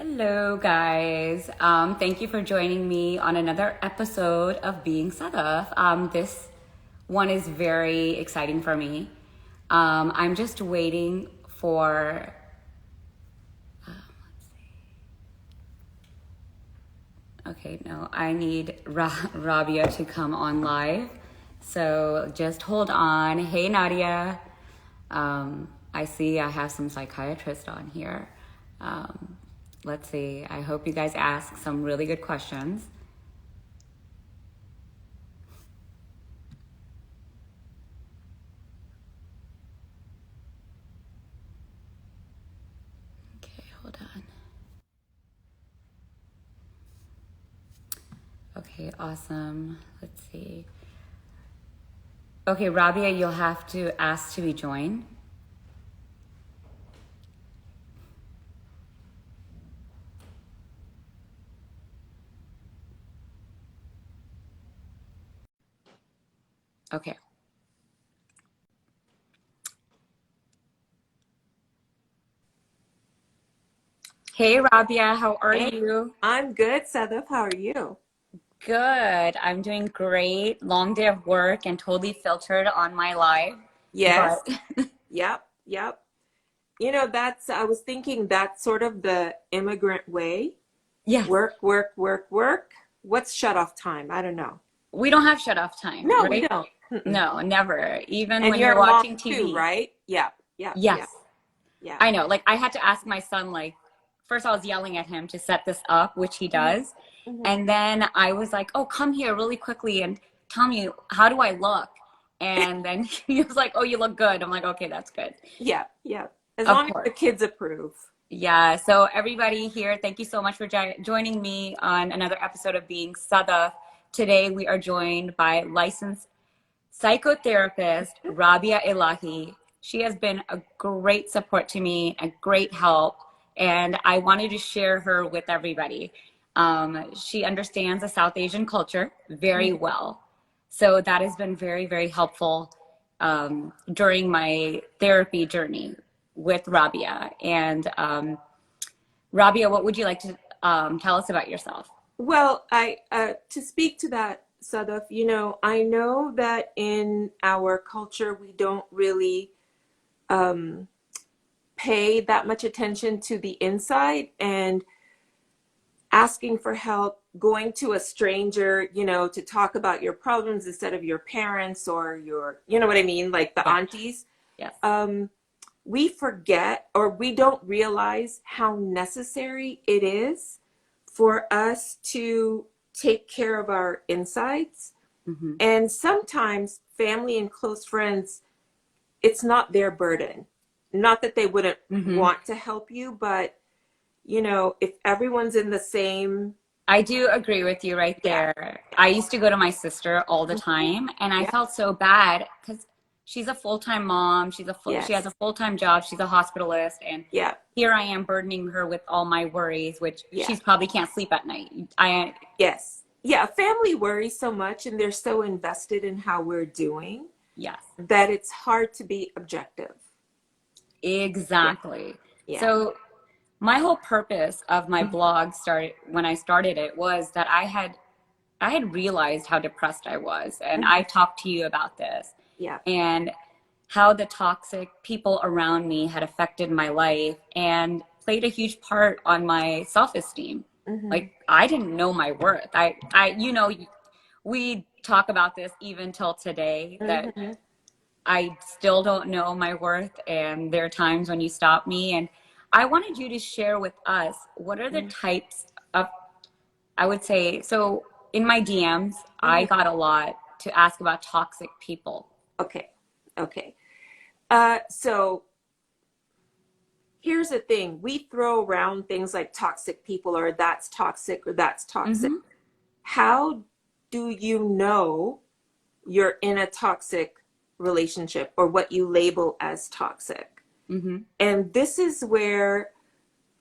Hello, guys. Thank you for joining me on another episode of Being Sadaf. This one is very exciting for me. I'm just waiting for. Let's see. Okay, no, I need Rabia to come on live. So just hold on. Hey, Nadia. I see I have some psychiatrists on here. Let's see. I hope you guys ask some really good questions. Okay, hold on. Okay, awesome. Let's see. Okay, Rabia, you'll have to ask to be joined. Okay. Hey, Rabia, how are Hey, you? I'm good, Sadaf. How are you? Good. I'm doing great. Long day of work and totally filtered on my live. Yes. But Yep. Yep. I was thinking that's sort of the immigrant way. yes, Work, work, work, work. What's shut off time? I don't know. we don't have shut off time, No, we right? don't. Mm-mm. No, never. Even And when you're you're a mom watching too, TV. right? Yep. Yep. Yes. Yep. Yep. I know. Like I had to ask my son, like, first I was yelling at him to set this up, which he hmm does. hmm And then I was like, oh, come here really quickly and tell me, how do I look? And then he was like, oh, you look good. I'm like, okay, that's good. Yep. Yep. As Of long as the course. kids approve. Yeah. So everybody here, thank you so much for joining me on another episode of Being Sadaf. Today we are joined by licensed psychotherapist Rabia Ilahi. She has been a great support to me, a great help, and I wanted to share her with everybody. She understands the South Asian culture very Mhm. well. So that has been very, very helpful during my therapy journey with Rabia. And Rabia, what would you like to tell us about yourself? Well, I to speak to that, Sadaf, I know that in our culture we don't really um, pay that much attention to the inside, and asking for help, going to a stranger, to talk about your problems instead of your parents or you know what I mean, like the Yeah. aunties. Yes. Um, we forget or we don't realize how necessary it is for us to take care of our insides. Mm-hmm. And sometimes family and close friends, it's not their burden. Not that they wouldn't Mm-hmm. want to help you, but if everyone's in the same, I do agree with you right yeah, there. I used to go to my sister all the mhm, time, and I yeah, felt so bad because she's a full-time mom. She has yes, a full-time job. She's a hospitalist, and yeah, here I am burdening her with all my worries, which yeah, she's probably can't sleep at night. I yes, yeah. Family worries so much and they're so invested in how we're doing Yes, that it's hard to be objective. Yeah, exactly. yeah. So my whole purpose of my Mhm, blog started when I started it was that I had realized how depressed I was, and I mhm, talked to you about this. yeah, And how the toxic people around me had affected my life and played a huge part on my self-esteem. mhm, Like I didn't know my worth. We talk about this even till today that mhm, I still don't know my worth, and there are times when you stop me. And I wanted you to share with us what are the mhm, types of, I would say, so in my DMs, I mhm. got a lot to ask about toxic people. Okay, okay. So here's the thing: we throw around things like toxic people, or that's toxic. Mm-hmm. How do you know you're in a toxic relationship or what you label as toxic? Mm-hmm. And this is where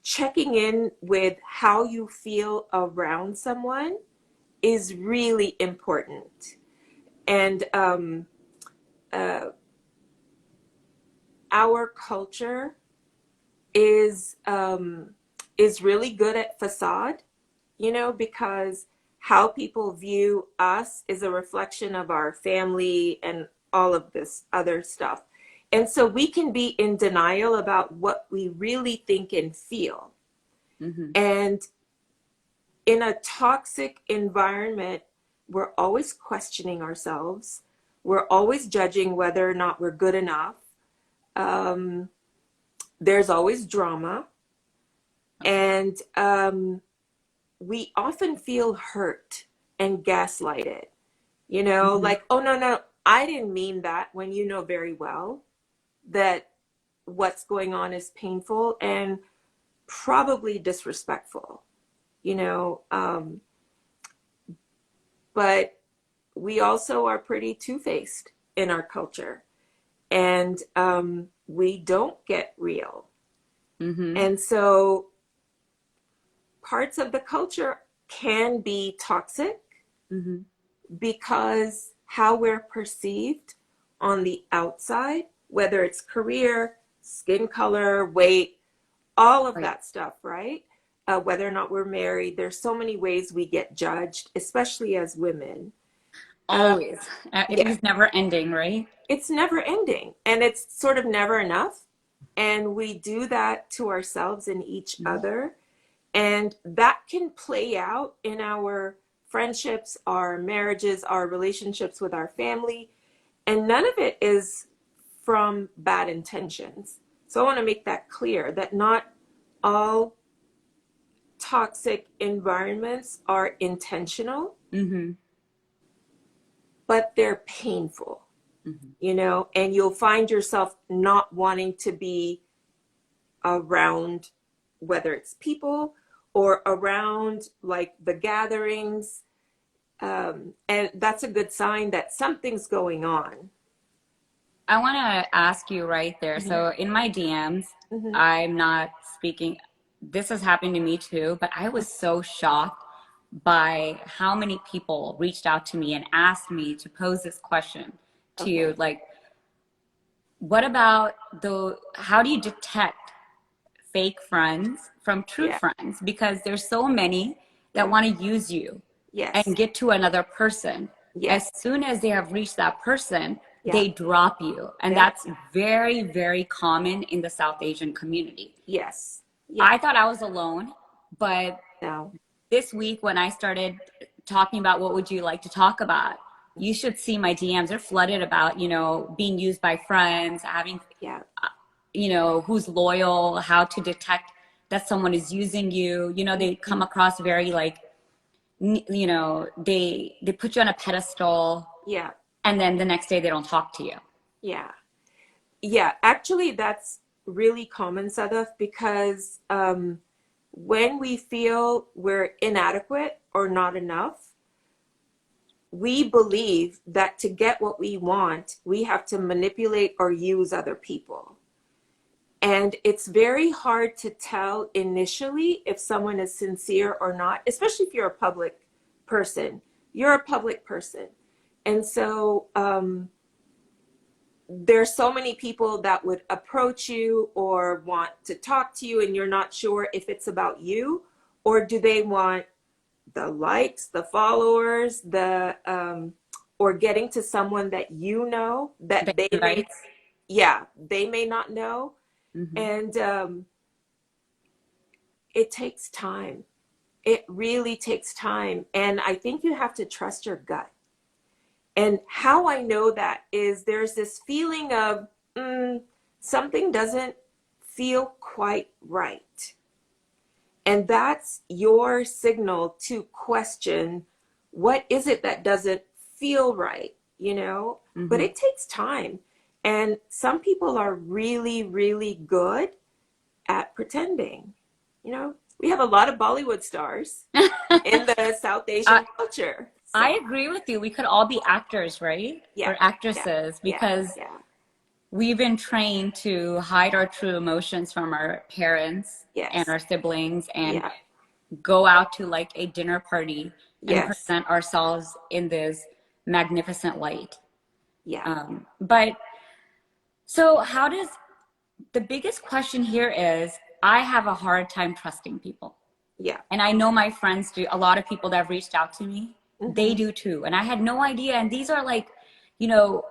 checking in with how you feel around someone is really important. And uh, our culture is is really good at facade, you know, because how people view us is a reflection of our family and all of this other stuff. And so we can be in denial about what we really think and feel. Mm-hmm. And in a toxic environment, we're always questioning ourselves. We're always judging whether or not we're good enough. There's always drama. And we often feel hurt and gaslighted, you know, Mm-hmm. like, oh, no, no, I didn't mean that, when you know very well that what's going on is painful and probably disrespectful, you know. But we also are pretty two-faced in our culture, and we don't get real. Mm-hmm. And so parts of the culture can be toxic Mm-hmm. because how we're perceived on the outside, whether it's career, skin color, weight, all of Right. that stuff, right? Whether or not we're married, there's so many ways we get judged, especially as women. Uh, Always. It yeah, is never ending, right? it's never ending, and it's sort of never enough. And we do that to ourselves and each Mm-hmm. other. And that can play out in our friendships, our marriages, our relationships with our family. And none of it is from bad intentions. So I want to make that clear that not all toxic environments are intentional, Mm-hmm. but they're painful, Mm-hmm. you know, and you'll find yourself not wanting to be around, whether it's people or around like the gatherings. And that's a good sign that something's going on. I want to ask you right there. Mm-hmm. So in my DMs, Mm-hmm. I'm not speaking. This has happened to me too, but I was so shocked by how many people reached out to me and asked me to pose this question to you. Okay. Like, what about how do you detect fake friends from true Yeah. friends? Because there's so many that Yeah. want to use you Yes. and get to another person. As Yes. soon as they have reached that person, Yeah. they drop you. And Yeah. that's very, very common in the South Asian community. Yes. Yeah. I thought I was alone, but No. this week when I started talking about what would you like to talk about, you should see my DMs. They're flooded about, being used by friends, having, Yeah. who's loyal, how to detect that someone is using you. They come Mhm. across very like, they put you on a pedestal, Yeah. and then the next day they don't talk to you. Yeah. Yeah. Actually, that's really common, Sadaf, because when we feel we're inadequate or not enough, we believe that to get what we want, we have to manipulate or use other people. And it's very hard to tell initially if someone is sincere or not, especially if you're a public person. You're a public person. And so there's so many people that would approach you or want to talk to you, and you're not sure if it's about you or do they want the likes, the followers, or getting to someone that you know that The they may, invites. yeah, they may not know. Mm-hmm. And it takes time. It really takes time. And I think you have to trust your gut. And how I know that is there's this feeling of something doesn't feel quite right. And that's your signal to question what is it that doesn't feel right, you know? But Mm-hmm. it takes time. And some people are really, really good at pretending. You know, we have a lot of Bollywood stars in the South I, Asian culture. I So, agree with you. We could all be actors, right? yeah, Or yeah, actresses, yeah, because yeah. we've been trained to hide our true emotions from our parents and Yes, our siblings and yeah, go out to like a dinner party and yes, present ourselves in this magnificent light. yeah. But so, how does the biggest question here is I have a hard time trusting people. Yeah. And I know my friends do. A lot of people that have reached out to me, they Mm-hmm. do too. And I had no idea. And these are like, you know,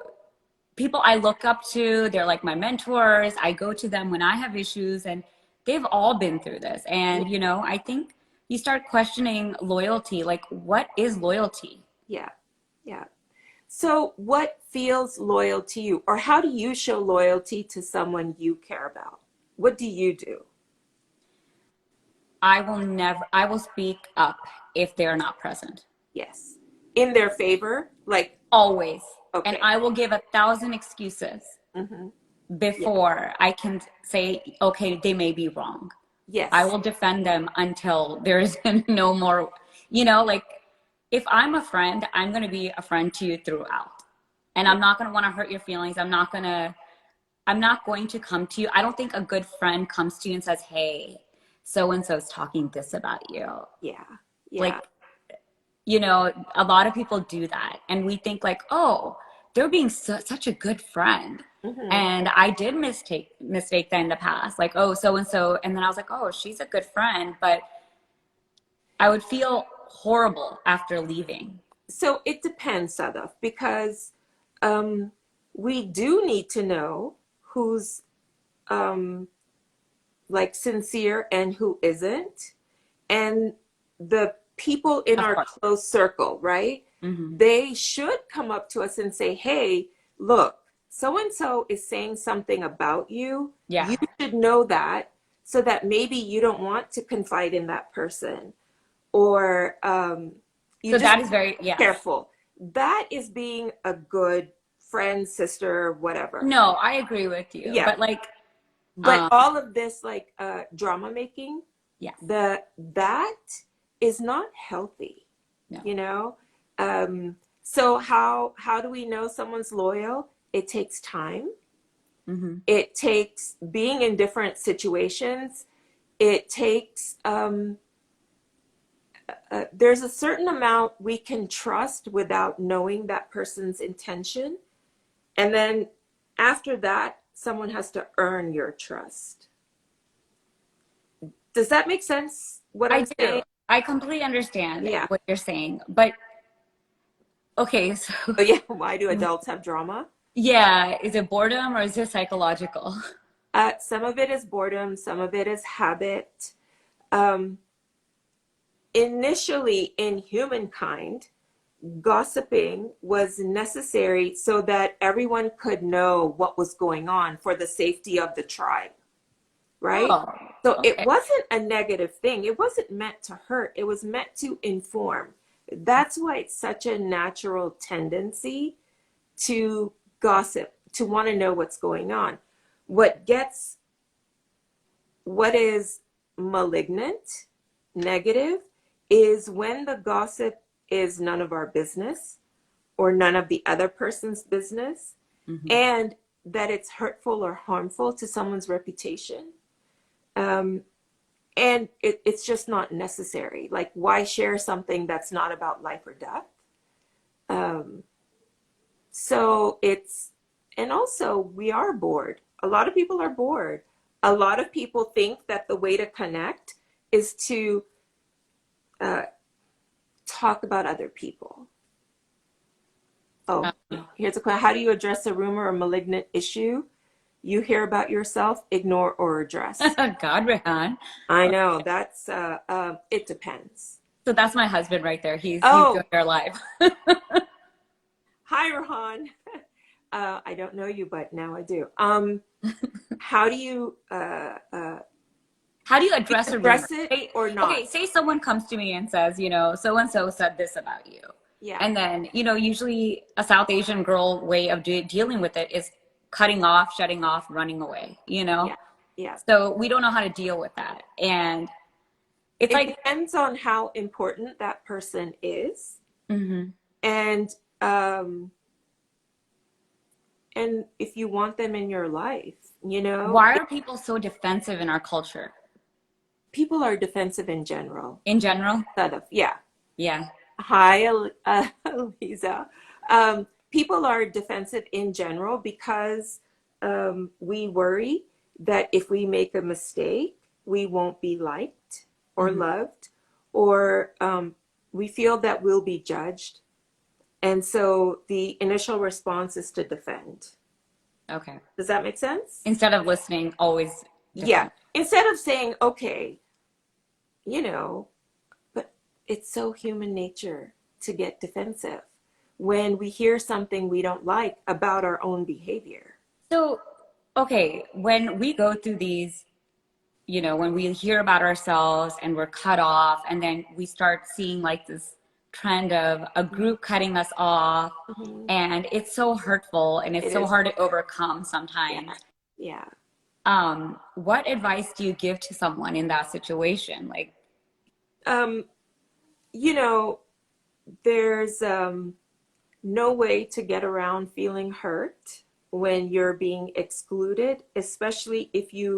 people I look up to. They're like my mentors. I go to them when I have issues, and they've all been through this. And, you know, I think you start questioning loyalty. Like, what is loyalty? Yeah. Yeah. So what feels loyal to you, or how do you show loyalty to someone you care about? What do you do? I will speak up if they're not present. Yes. In their favor? Like, Always. And okay. I will give 1,000 excuses Mm-hmm. Yeah. before I can say, okay, they may be wrong. I Yes. will defend them until there's no more, you know, like if I'm a friend, I'm going to be a friend to you throughout. And Yeah. I'm not going to want to hurt your feelings. I'm not going to come to you. I don't think a good friend comes to you and says, hey, so-and-so's talking this about you. Yeah. Like, Yeah. you know, a lot of people do that. And we think like, oh, they're being such a good friend. Mm-hmm. And I did mistake that in the past. Like, oh, so-and-so. And then I was like, oh, she's a good friend. But I would feel horrible after leaving. So it depends, Sadaf, because um, we do need to know who's um, like sincere and who isn't. And the people in Of our course. close circle, right? Mm-hmm. They should come up to us and say, hey, look, so and so is saying something about you. Yeah. You should know that so that maybe you don't want to confide in that person. Or you So just that is very, yes. careful. That is being a good friend, sister, whatever. No, I agree with you. Yeah. But like, But all of this like drama making, yes. that is not healthy, No. you know? So how do we know someone's loyal? It takes time. Mm-hmm. It takes being in different situations. It takes there's a certain amount we can trust without knowing that person's intention. And then after that, someone has to earn your trust. Does that make sense, what I I'm do. saying? I completely understand Yeah. what you're saying. But okay, so Oh, yeah. Why do adults have drama? yeah, is it boredom or is it psychological? Some of it is boredom, some of it is habit. Um, Initially, in humankind, gossiping was necessary so that everyone could know what was going on for the safety of the tribe, right? Oh, So it okay. wasn't a negative thing. It wasn't meant to hurt. It was meant to inform. That's why it's such a natural tendency to gossip, to want to know what's going on. What is malignant, negative, is when the gossip is none of our business or none of the other person's business, Mm-hmm. and that it's hurtful or harmful to someone's reputation. And it's just not necessary. Like, why share something that's not about life or death? So and also we are bored. A lot of people are bored. A lot of people think that the way to connect is to talk about other people. Oh, here's a question. How do you address a rumor or malignant issue you hear about yourself? Ignore or address? God, Rehan. I know that's it depends. So that's my husband right there. He's Oh, doing our live. hi, Rohan. I don't know you, but now I do. How do you How do you address a rumor? address it or not? Okay, say someone comes to me and says, you know, so and so said this about you. Yeah. And then, you know, usually a South Asian girl way of dealing with it is cutting off, shutting off, running away, you know? Yeah. Yeah. So we don't know how to deal with that. And it's It like, depends on how important that person is. mm-hmm. And if you want them in your life, you know. Why are people so defensive in our culture? People are defensive in general. In general? Sadaf, yeah. Yeah. Hi, Lisa. People are defensive in general because we worry that if we make a mistake, we won't be liked or loved, or we feel that we'll be judged. And so the initial response is to defend. Okay. Does that make sense? Instead of listening, always Yeah. defend. Instead of saying, okay, you know, but it's so human nature to get defensive when we hear something we don't like about our own behavior. So, okay, when we go through these, when we hear about ourselves and we're cut off, and then we start seeing like this trend of a group cutting us off, Mm-hmm. and it's so hurtful and it's It so is. hard to overcome Yeah. sometimes. Yeah. What advice do you give to someone in that situation? Like, Um, you know, there's no way to get around feeling hurt when you're being excluded, especially if you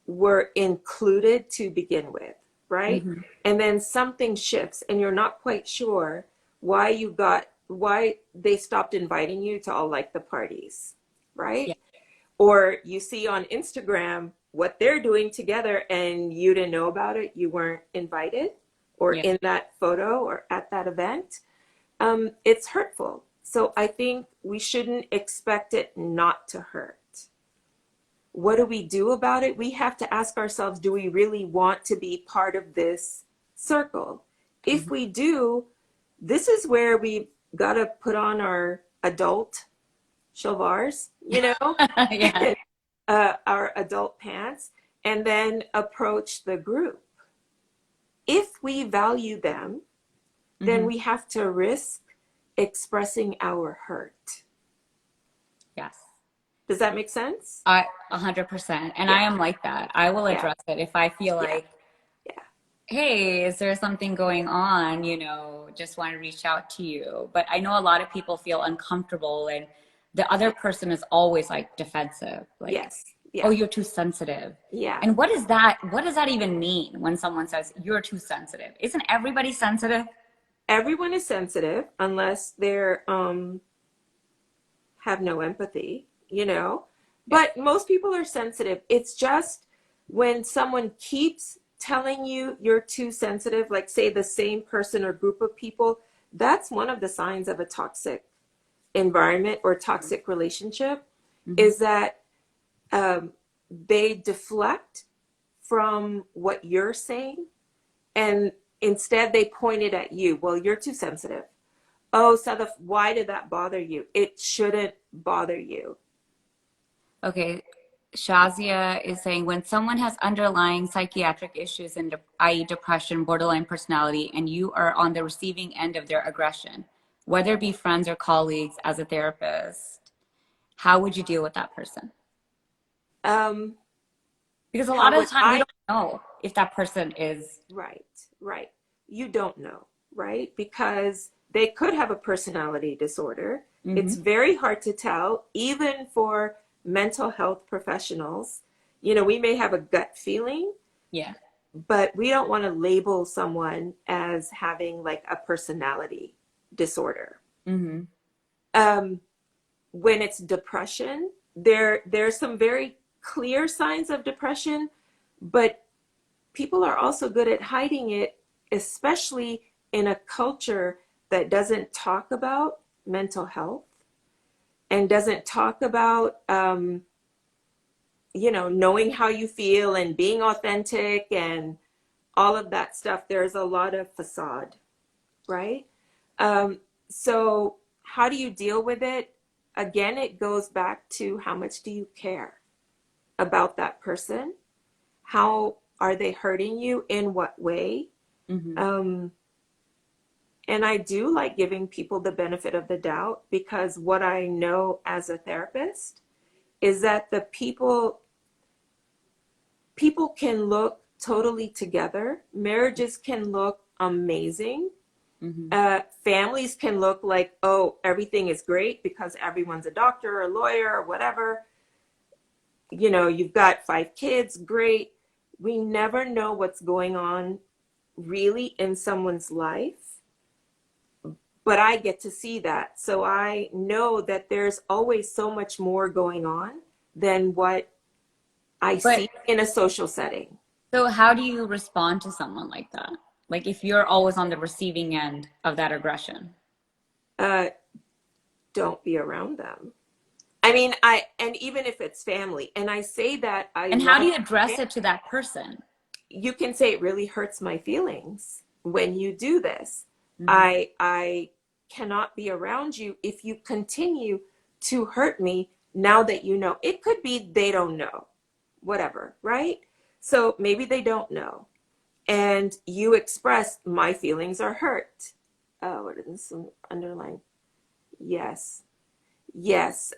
were included to begin with, right? mhm, And then something shifts and you're not quite sure why they stopped inviting you to all like the parties, right? yeah, Or you see on Instagram what they're doing together and you didn't know about it, you weren't invited or yeah. in that photo or at that event. It's hurtful. So I think we shouldn't expect it not to hurt. What do we do about it? We have to ask ourselves, do we really want to be part of this circle? If Mhm. we do, this is where we've got to put on our adult shovars, Yeah. our adult pants, and then approach the group. If we value them, then Mhm. we have to risk expressing our hurt. Yes. Does that make sense? 100%. And Yeah, I am like that. I will yeah, address it if I feel yeah, like, yeah, hey, is there something going on? Just want to reach out to you. But I know a lot of people feel uncomfortable, and the other yeah. person is always like defensive, like, Yes, oh, yeah, you're too sensitive. yeah. And what is that? What does that even mean when someone says you're too sensitive? Isn't everybody sensitive? Everyone is sensitive unless they're have no empathy, Yeah. But most people are sensitive. It's just when someone keeps telling you you're too sensitive, like say the same person or group of people, that's one of the signs of a toxic environment or toxic relationship, Hmm. is that um, they deflect from what you're saying and instead they point it at you. Well, you're too sensitive. Oh, Sadaf, why did that bother you? It shouldn't bother you. Okay. Shazia is saying when someone has underlying psychiatric issues, i.e., depression, borderline personality, and you are on the receiving end of their aggression, whether it be friends or colleagues as a therapist, how would you deal with that person? Um, Because a how lot of the would time we I? don't know if that person is. Right, right. You don't know, right? Because they could have a personality disorder. Hmm. It's very hard to tell, even for mental health professionals. We may have a gut feeling, Yeah. but we don't want to label someone as having like a personality disorder. Hmm. Um, when it's depression, there's some very clear signs of depression, but people are also good at hiding it, especially in a culture that doesn't talk about mental health and doesn't talk about knowing how you feel and being authentic and all of that stuff. There's a lot of facade, right? So how do you deal with it? Again, it goes back to how much do you care about that person? How are they hurting you? In what way? Hmm. Um, and I do like giving people the benefit of the doubt, because what I know as a therapist is that the people can look totally together. Marriages can look amazing. Hmm. Families can look like, oh, everything is great because everyone's a doctor or a lawyer or whatever. You've got 5 kids, great. We never know what's going on really in someone's life, but I get to see that. So I know that there's always so much more going on than what I But see in a social setting. So how do you respond to someone like that? Like if you're always on the receiving end of that aggression? Uh, don't be around them. And even if it's family, and I say that I And how do love you address family, it to that person? you can say it really hurts my feelings when you do this. Hmm. I cannot be around you if you continue to hurt me now that you know. It could be they don't know, whatever, right? So maybe they don't know. And you express, my feelings are hurt. Oh, what is some underline? Yes. Yes.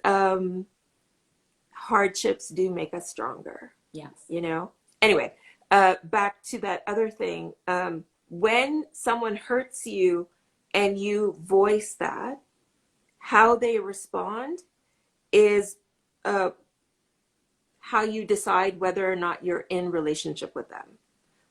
Hardships do make us stronger, Yes. you know? Anyway, back to that other thing. When someone hurts you and you voice that, how they respond is uh, how you decide whether or not you're in relationship with them,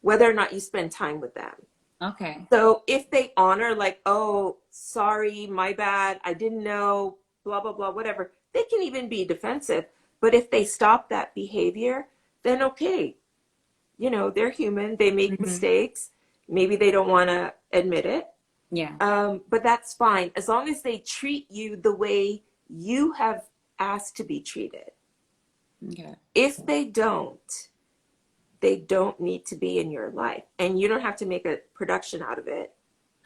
whether or not you spend time with them. Okay. So if they honor, like, oh, sorry, my bad, I didn't know, blah, blah, blah, whatever, they can even be defensive. But if they stop that behavior, then okay, they're human, they make Hmm. mistakes. Maybe they don't want to admit it. Yeah. But that's fine as long as they treat you the way you have asked to be treated. Okay. If they don't need to be in your life, and you don't have to make a production out of it.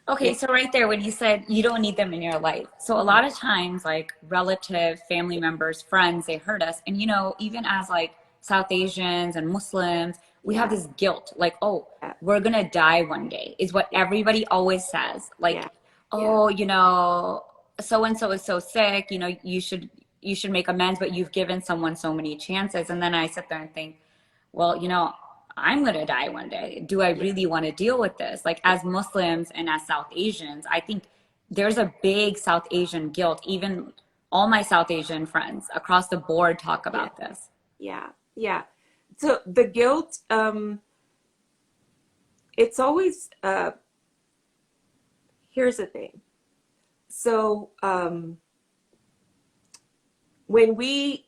Okay, so right there, when you said you don't need them in your life. So a Mhm. lot of times, like relatives, family members, friends, they hurt us. And even as like South Asians and Muslims, we have Yeah, this guilt, like, oh, yeah, we're gonna die one day, is what yeah, everybody always says. Like, yeah, yeah, oh, so and so is so sick, you should make amends, but you've given someone so many chances. And then I sit there and think, well, I'm going to die one day. Do I yeah, really want to deal with this? Like, as Muslims and as South Asians, I think there's a big South Asian guilt. Even all my South Asian friends across the board talk yeah, about this. yeah, yeah. So the guilt, it's always, here's the thing. So when we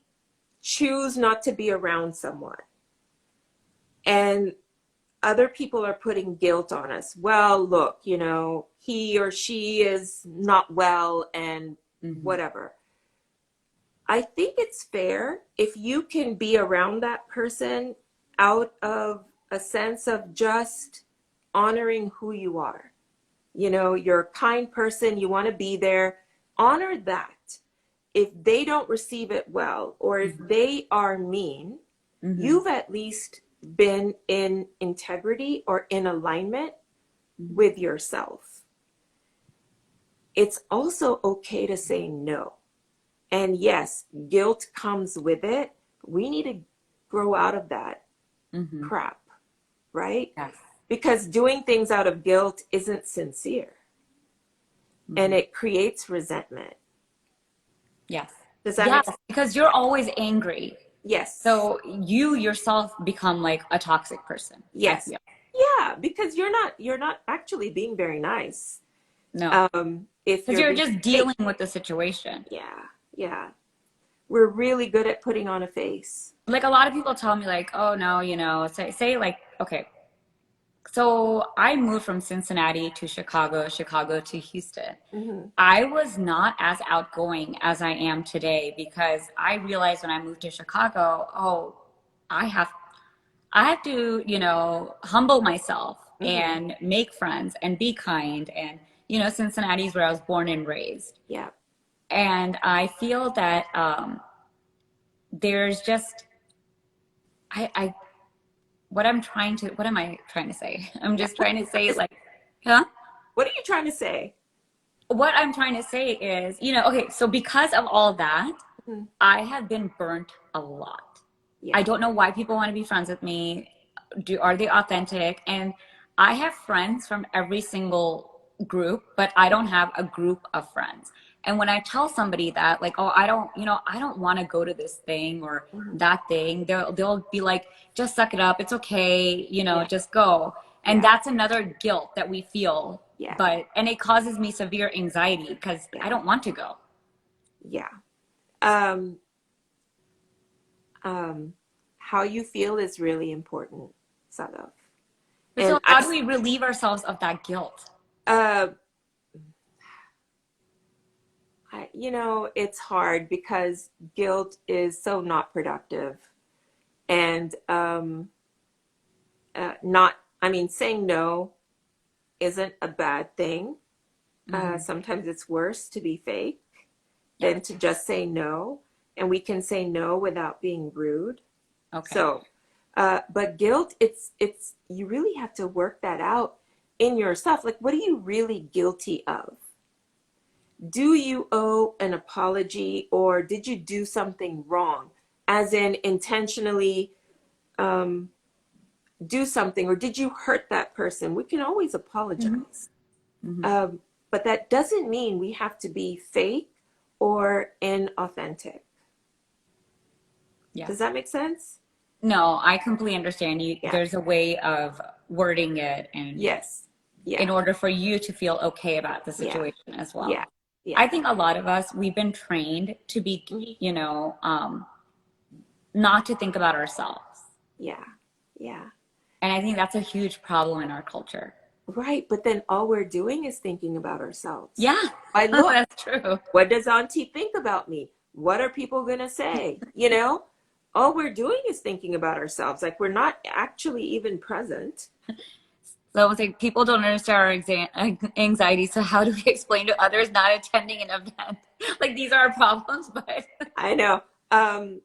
choose not to be around someone and other people are putting guilt on us, well, look, he or she is not well and Hmm. whatever. I think it's fair if you can be around that person out of a sense of just honoring who you are. You're a kind person, you want to be there, honor that. If they don't receive it well, or if Hmm. they are mean, Hmm. you've at least been in integrity or in alignment Hmm. with yourself. It's also okay to say no. And yes, guilt comes with it. We need to grow out of that Hmm. crap, right? Yes. Because doing things out of guilt isn't sincere and Hmm. it creates resentment. Yes. Does that Yes, make sense? because you're always angry. Yes. So you yourself become like a toxic person, I Yes. feel. Yeah, because you're not actually being very nice. No, If because you're you're being just fake. dealing with the situation. Yeah, yeah. We're really good at putting on a face. Like a lot of people tell me like, oh no, say like, okay, so I moved from Cincinnati to Chicago, Chicago to Houston. Hmm. I was not as outgoing as I am today because I realized when I moved to Chicago, oh, I have I have to, humble myself Hmm. and make friends and be kind. And, Cincinnati is where I was born and raised. Yeah. And I feel that there's just, I, what am I trying to say? I'm Yeah. just trying to say like, huh? What are you trying to say? What I'm trying to say is, okay, so because of all that, Mhm. I have been burnt a lot. I Yeah. don't know why people want to be friends with me. Are they authentic? And I have friends from every single group, but I don't have a group of friends. And when I tell somebody that, like, oh, I don't want to go to this thing or Hmm. that thing, they'll be like, just suck it up. It's okay, Yeah. just go. And Yeah. that's another guilt that we feel, Yeah. and it causes me severe anxiety because I Yeah. don't want to go. Yeah. Um, how you feel is really important, Sadaf. But so And how do we relieve ourselves of that guilt? uh, it's hard because guilt is so not productive. And not, I mean, saying no isn't a bad thing. Mm-hmm. Sometimes it's worse to be fake Yes. than to just say no. And we can say no without being rude. Okay. So, but guilt, it's, you really have to work that out in yourself. Like, what are you really guilty of? Do you owe an apology, or did you do something wrong? As in intentionally um, do something, or did you hurt that person? We can always Mm-hmm. apologize. Mm-hmm. But that doesn't mean we have to be fake or inauthentic. Does Yes. that make sense? No, I completely understand you. Yeah. There's a way of wording it and Yes. Yeah. in order for you to feel okay about the Yeah. situation as Yeah. well. Yeah. I think a lot of us, we've been trained to be, Mhm. not to think about ourselves. Yeah. Yeah. And I think that's a huge problem in our culture. Right. But then all we're doing is thinking about ourselves. Yeah, I look, that's true. what does Auntie think about me? What are people going to say? All we're doing is thinking about ourselves. Like, we're not actually even present. So it's like people don't understand our anxiety. So how do we explain to others not attending an event? Like these are our problems, but I know. Um,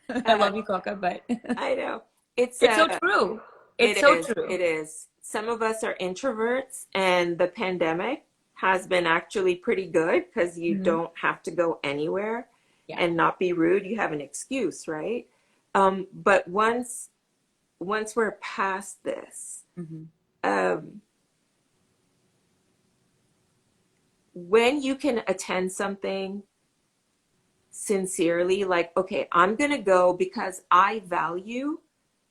I uh, love you, Coca, but I know. It's it's so true. It's it so is. true. It is. Some of us are introverts, and the pandemic has been actually pretty good because you Hmm. don't have to go anywhere Yeah. and not be rude. You have an excuse, right? But once we're past this, Hmm. um, when you can attend something sincerely, like, okay, I'm going to go because I value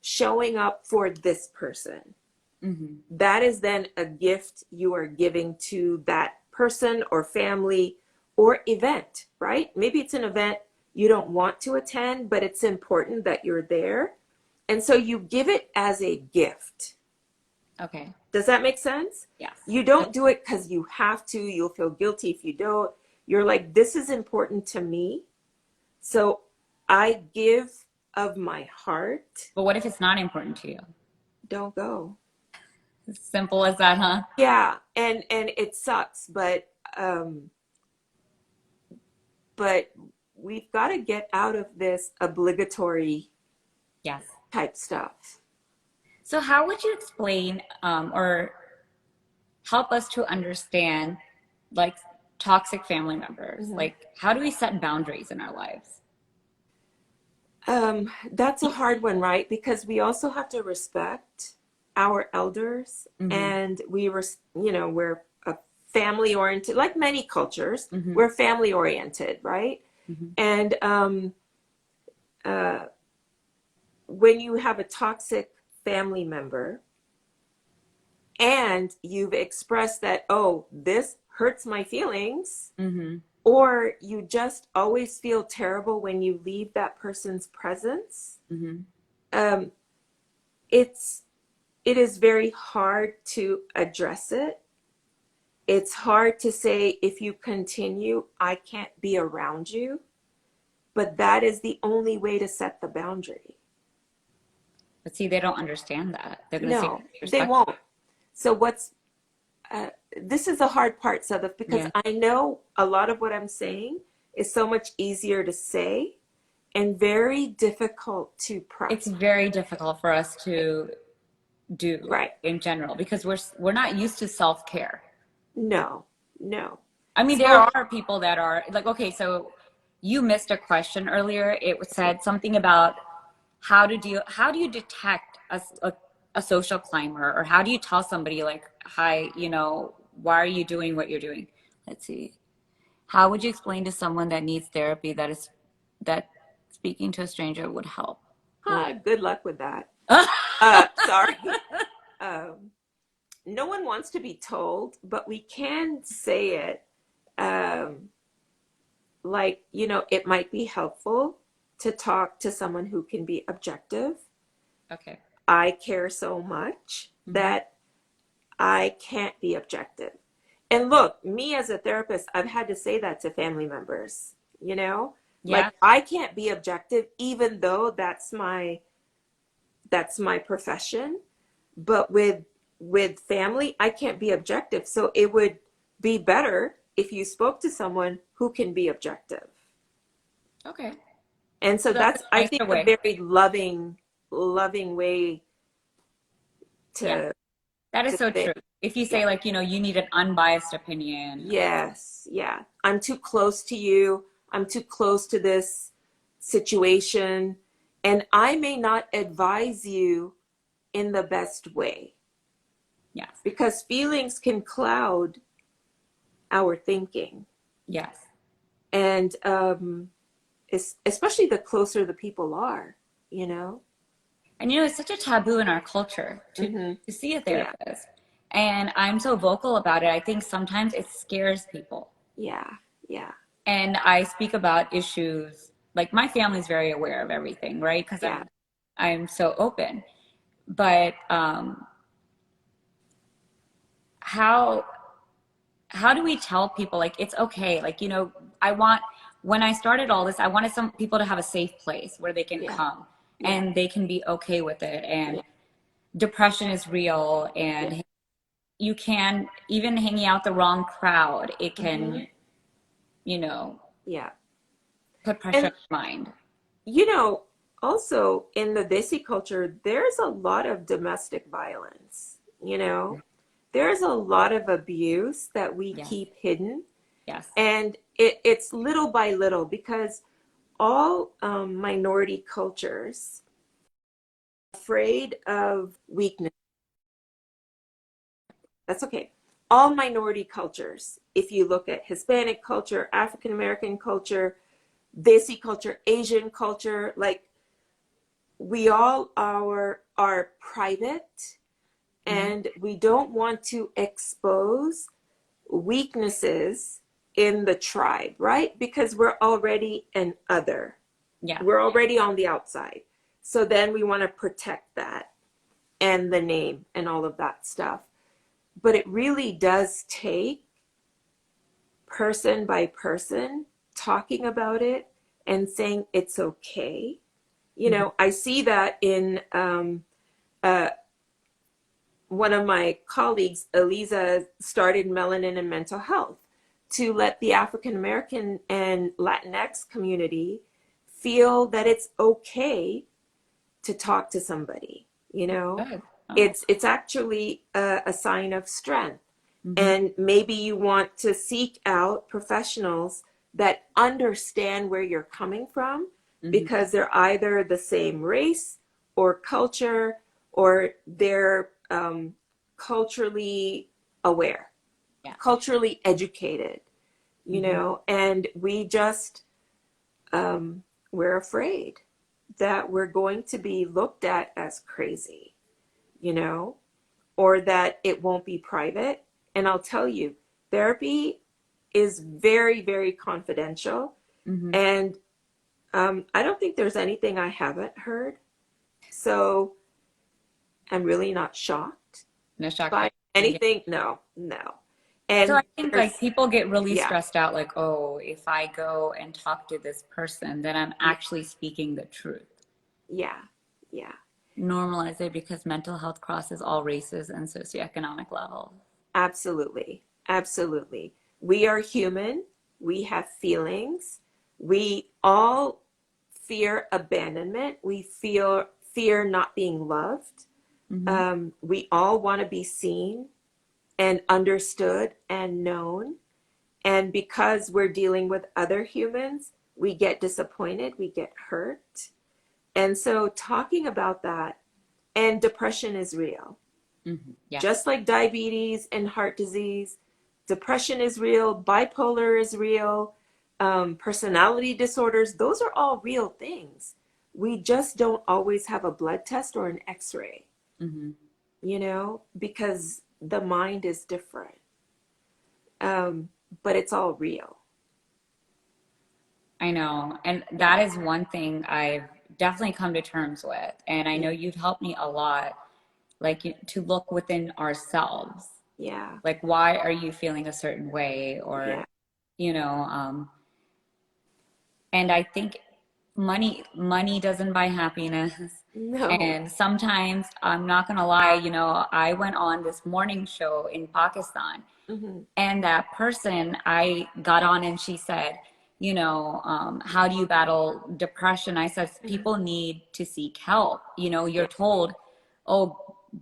showing up for this person. Hmm. That is then a gift you are giving to that person or family or event, right? Maybe it's an event you don't want to attend, but it's important that you're there. And so you give it as a gift. Okay. Does that make sense? Yes. You don't do it because you have to. You'll feel guilty if you don't. You're like, this is important to me. So I give of my heart. But what if it's not important to you? Don't go. Simple as that, huh? Yeah, and it sucks, but we've got to get out of this obligatory Yes. type stuff. So how would you explain or help us to understand like toxic family members? Mhm. Like how do we set boundaries in our lives? That's a hard one, right? Because we also have to respect our elders, Hmm. and we're a family oriented, like many cultures, Hmm. we're family oriented, right? Hmm. And uh, when you have a toxic family member and you've expressed that, oh, this hurts my feelings, Hmm. or you just always feel terrible when you leave that person's presence, Hmm. um, it's it is very hard to address it. It's hard to say, if you continue, I can't be around you. But that is the only way to set the boundary. But see, they don't understand that. They're going to say No, they disrespectful. won't. So uh, this is the hard part, Sadaf, because Yeah. I know a lot of what I'm saying is so much easier to say and very difficult to It's practice. very difficult for us to do Right. in general because we're not used to self-care. No, no. I mean, there So, are people that are like, okay, so you missed a question earlier. It said something about how do you detect a social climber, or how do you tell somebody like, hi, why are you doing what you're doing? Let's see. How would you explain to someone that needs therapy that speaking to a stranger would help? good luck with that. Sorry. Um, no one wants to be told, but we can say it. Um, like, it might be helpful to talk to someone who can be objective. Okay. I care so much that I can't be objective. And look, me as a therapist, I've had to say that to family members, you know? Yeah. Like I can't be objective even though that's my profession, but with family, I can't be objective. So it would be better if you spoke to someone who can be objective. Okay. And so So that's that's, a I think, nicer a way. very loving way Yeah. to That is so say, true. If you yeah, say like, you need an unbiased opinion. yes, yeah. I'm too close to you. I'm too close to this situation. And I may not advise you in the best way Yes. because feelings can cloud our thinking. Yes. And especially the closer the people are, you know? And it's such a taboo in our culture Hmm. to see a Yeah, therapist. And I'm so vocal about it. I think sometimes it scares people. yeah, yeah, And I speak about issues like my family's very aware of everything, right? Because yeah, I'm so open. But how how do we tell people like it's okay? Like, I want when I started all this, I wanted some people to have a safe place where they can yeah, come yeah, and they can be okay with it. yeah, And depression is real, yeah. and you can even hanging out the wrong crowd, it Hmm. can, you know, Yeah. put pressure And, on your mind. you know, also in the Desi culture, there's a lot of domestic violence, you know? There's a lot of abuse that we Yes, keep hidden. yes. And it's little by little because all minority cultures are afraid of weakness. That's okay. All minority cultures, if you look at Hispanic culture, African American culture, Desi culture, Asian culture, like we all are private Hmm. and we don't want to expose weaknesses in the tribe, right? Because we're already an other. Yeah, We're already on the outside. So then we want to protect that and the name and all of that stuff. But it really does take person by person talking about it and saying it's okay. You hmm, know, I see that in uh, one of my colleagues, Eliza, started Melanin and Mental Health to let the African American and Latinx community feel that it's okay to talk to somebody. You know, good. Oh, it's actually a sign of strength. hmm, And maybe you want to seek out professionals that understand where you're coming from hmm, because they're either the same race or culture or they're culturally aware, yeah. culturally educated, you Hmm. know, and we just, we're afraid that we're going to be looked at as crazy, you know, or that it won't be private. And I'll tell you, therapy is very, very confidential. Hmm. And I don't think there's anything I haven't heard. So I'm really not shocked No shock. by anything. No, no. So I And think like there's, people get really yeah, stressed out, like, oh, if I go and talk to this person, then I'm yeah, actually speaking the truth. yeah, yeah. Normalize it because mental health crosses all races and socioeconomic levels. Absolutely. Absolutely. We are human. We have feelings. We all fear abandonment. We feel fear not being loved. Hmm. We all want to be seen and understood and known. And because we're dealing with other humans, we get disappointed, we get hurt. And so talking about that, and depression is real. Hmm. Yes. Just like diabetes and heart disease, depression is real, bipolar is real, personality disorders, those are all real things. We just don't always have a blood test or an x ray, Hmm. you know, because the mind is different. But it's all real. I know. And that is one thing I've definitely come to terms with. And I know you've helped me a lot, like to look within ourselves. Yeah. Like, why are you feeling a certain way? Or, Yeah. you know, and I think money doesn't buy happiness. No. And sometimes, I'm not gonna lie, I went on this morning show in Pakistan, Hmm. and that person, I got on and she said, how do you battle depression? I said, Hmm. people need to seek help. You're Yeah. told, oh,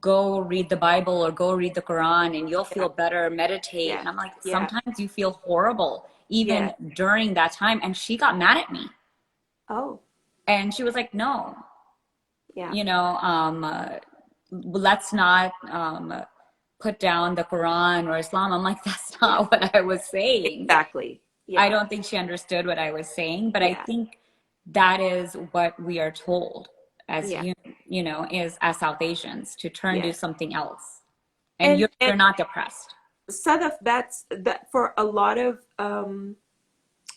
go read the Bible or go read the Quran and you'll Yeah. feel better, meditate. Yeah. And I'm like, Yeah. sometimes you feel horrible, Yeah. even during that time. And she got mad at me. Oh, And she was like, no, yeah. you know, let's not put down the Quran or Islam. I'm like, that's Yeah. not what I was saying. Exactly. I Yeah. don't think she understood what I was saying, but I Yeah. think that is what we are told as Yeah. is as South Asians, to turn to Yeah. something else. And And you're not depressed. Sadaf, that for a lot of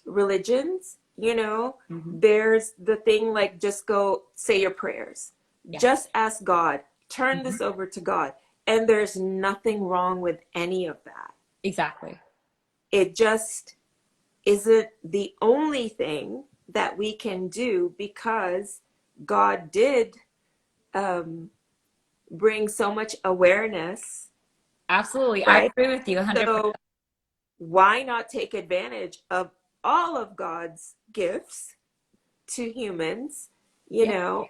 religions, Hmm. there's the thing like just go say your prayers. Yes. Just ask God. Turn Hmm. this over to God. And there's nothing wrong with any of that. Exactly. It just isn't the only thing that we can do because God did um, bring so much awareness, Absolutely. I right? agree with you 100%. So why not take advantage of all of God's gifts to humans, Yeah.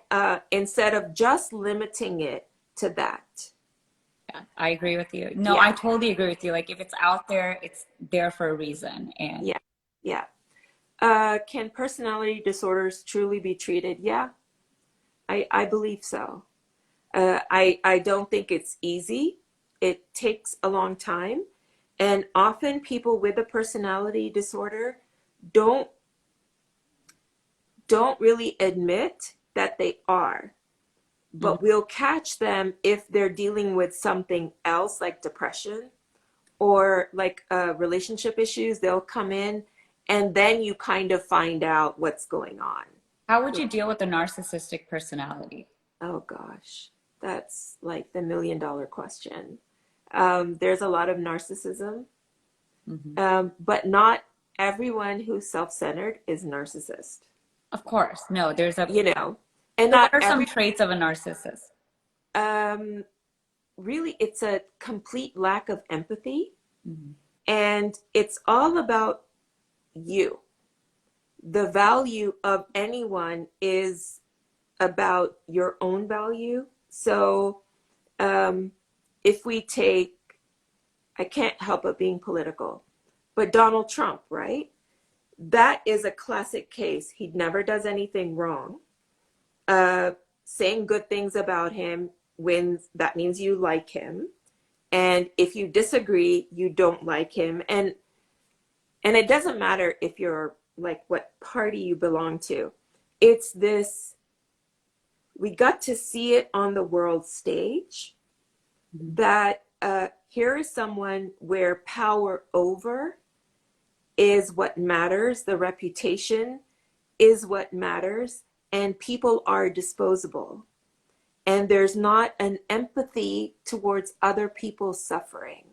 instead of just limiting it to that? Yeah, I agree with you. No, I Yeah, totally agree with you. Like, if it's out there, it's there for a reason. And yeah, yeah. Can personality disorders truly be treated? Yeah, I believe so. I don't think it's easy. It takes a long time. And often people with a personality disorder don't don't really admit that they are. mhm. But we'll catch them if they're dealing with something else like depression or like relationship issues. They'll come in and then you kind of find out what's going on. How would you deal with a narcissistic personality? Oh gosh, that's like the $1 million question. There's a lot of narcissism, Hmm. but not everyone who's self-centered is narcissist, Of course. No, there's a. you know, and So, what not are some every, traits of a narcissist? um, really, it's a complete lack of empathy, Hmm. and it's all about you. The value of anyone is about your own value. So, um, if we take, I can't help but being political, but Donald Trump, right? That is a classic case. He never does anything wrong. Uh, Saying good things about him when that means you like him. And if you disagree, you don't like him. And it doesn't matter if you're like what party you belong to. It's this, we got to see it on the world stage Hmm. that here is someone where power over is what matters, the reputation is what matters, and people are disposable. And there's not an empathy towards other people's suffering.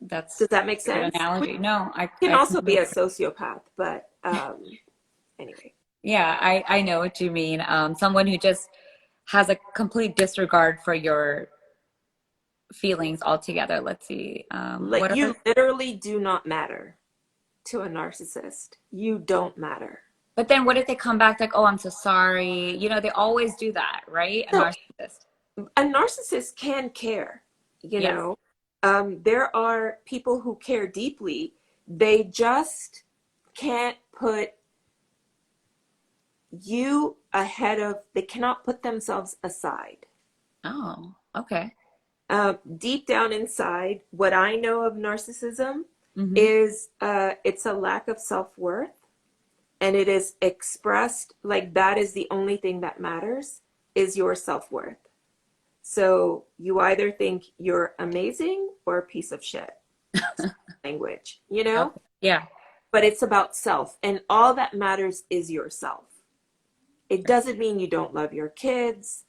That's Does that make a good sense? Which analogy. No, can I also be a completely. sociopath, but anyway. Yeah, I know what you mean. Someone who just has a complete disregard for your feelings altogether. Let's see. Like What you other? literally do not matter to a narcissist. You don't matter. But then what if they come back like, oh, I'm so sorry? They always do that, right? A So narcissist. a narcissist can care, you Yes. know. There are people who care deeply. They just can't put you ahead of, they cannot put themselves aside. Oh, okay. Deep down inside, what I know of narcissism Hmm. is it's a lack of self-worth, and it is expressed like that is the only thing that matters is your self-worth. So you either think you're amazing or a piece of shit. Language, you know? Okay. Yeah. But it's about self, and all that matters is yourself. It doesn't mean you don't love your kids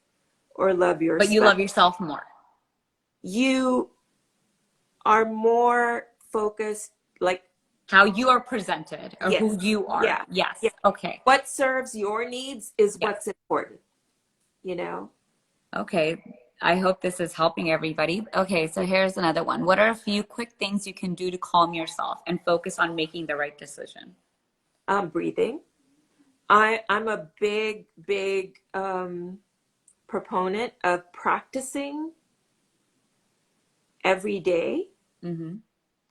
or love your But you spouse. love yourself more. You are more focused, like, How you are presented or who yes, you are. yeah, yeah. Yes. Okay. What serves your needs is Yes. what's important, you know? Okay. I hope this is helping everybody. Okay, so here's another one. What are a few quick things you can do to calm yourself and focus on making the right decision? Breathing. I'm a big proponent of practicing every day Mm-hmm.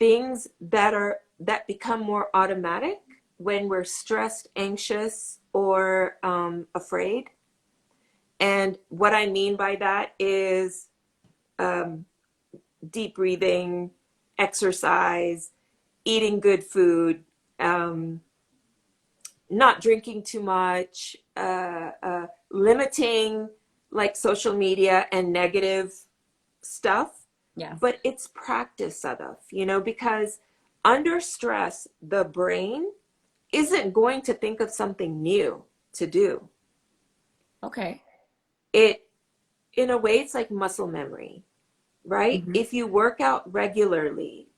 things that become more automatic when we're stressed, anxious, or afraid. And what I mean by that is um, deep breathing, exercise, eating good food, um, not drinking too much, limiting like social media and negative stuff. Yes. But it's practice, Sadaf, because under stress, the brain isn't going to think of something new to do. Okay. It, in a way, it's like muscle memory, right? Mm-hmm. If you work out regularly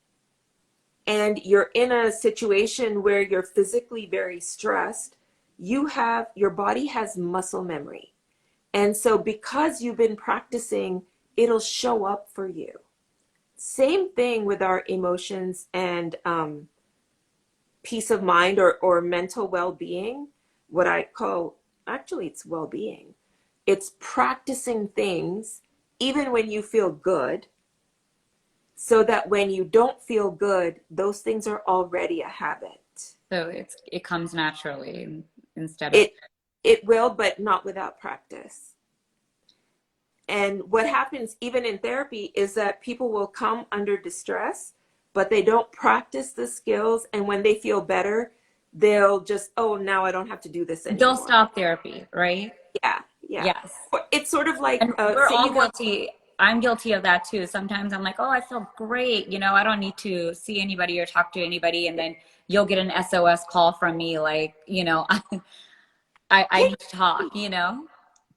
and you're in a situation where you're physically very stressed, your body has muscle memory. And so because you've been practicing, it'll show up for you. Same thing with our emotions and peace of mind or mental well-being. What I call, actually, it's well-being. It's practicing things even when you feel good, so that when you don't feel good, those things are already a habit. So it comes naturally instead of. It will, but not without practice. And what happens even in therapy is that people will come under distress, but they don't practice the skills. And when they feel better, they'll just, oh, now I don't have to do this They'll anymore. stop therapy, right? Yeah, yeah. Yes. It's sort of like, And we're say all you go, guilty. I'm guilty of that too. Sometimes I'm like, oh, I feel great. I don't need to see anybody or talk to anybody. And then you'll get an SOS call from me like, I hey, need to talk. yeah,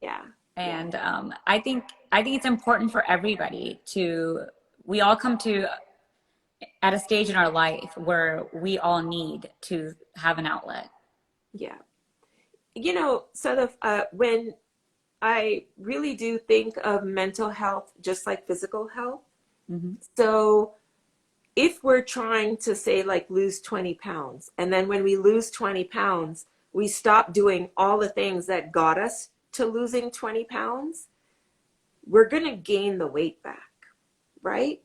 yeah, And I think it's important for everybody we all come to at a stage in our life where we all need to have an outlet. yeah. Sort of when I really do think of mental health just like physical health. Mm-hmm. So if we're trying to say like lose 20 pounds, and then when we lose 20 pounds, we stop doing all the things that got us to losing 20 pounds, we're going to gain the weight back, right?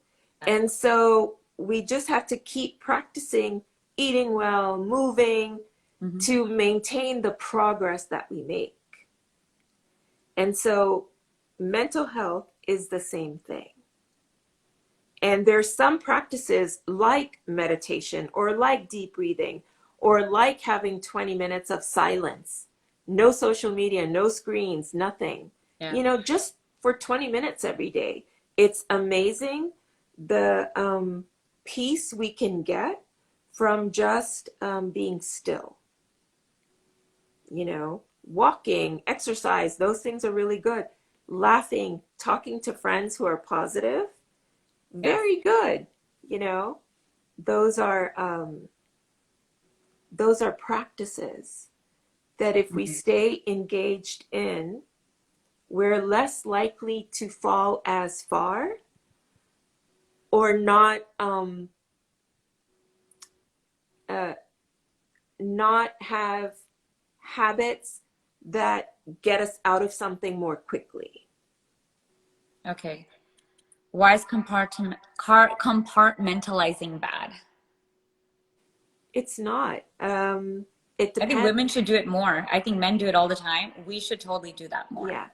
And so we just have to keep practicing eating well, moving Mm-hmm. to maintain the progress that we make. And so mental health is the same thing. And there's some practices like meditation or like deep breathing or like having 20 minutes of silence, no social media, no screens, nothing, Yeah. just for 20 minutes every day. It's amazing the peace we can get from just being still, walking, exercise, those things are really good. Laughing, talking to friends who are positive, Yes. very good. You know, those are practices that if we Mm-hmm. stay engaged in, we're less likely to fall as far or uh, not have habits that get us out of something more quickly. Okay. Why is compartmentalizing bad? It's not. It I think depends. women should do it more. I think men do it all the time. We should totally do that more. Yeah.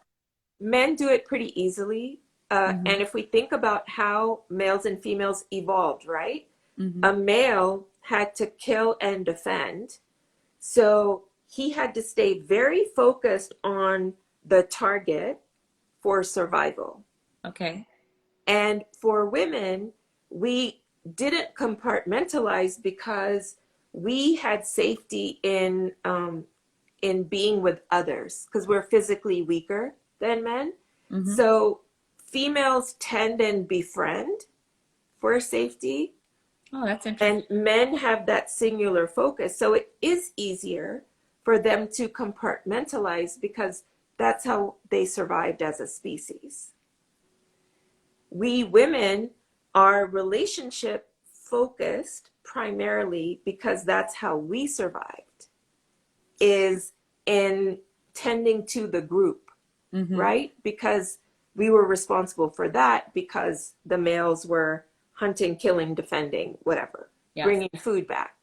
Men do it pretty easily. Mm-hmm. And if we think about how males and females evolved, right? Mm-hmm. A male had to kill and defend. So he had to stay very focused on the target for survival. Okay. And for women, we didn't compartmentalize because we had safety in being with others because we're physically weaker than men. Mm-hmm. So females tend and befriend for safety, Oh, that's and interesting. men have that singular focus. So it is easier for them to compartmentalize because that's how they survived as a species. We women are relationship focused primarily because that's how we survived, is in tending to the group, Mm-hmm. right? Because we were responsible for that because the males were hunting, killing, defending, whatever, Yes. bringing food back.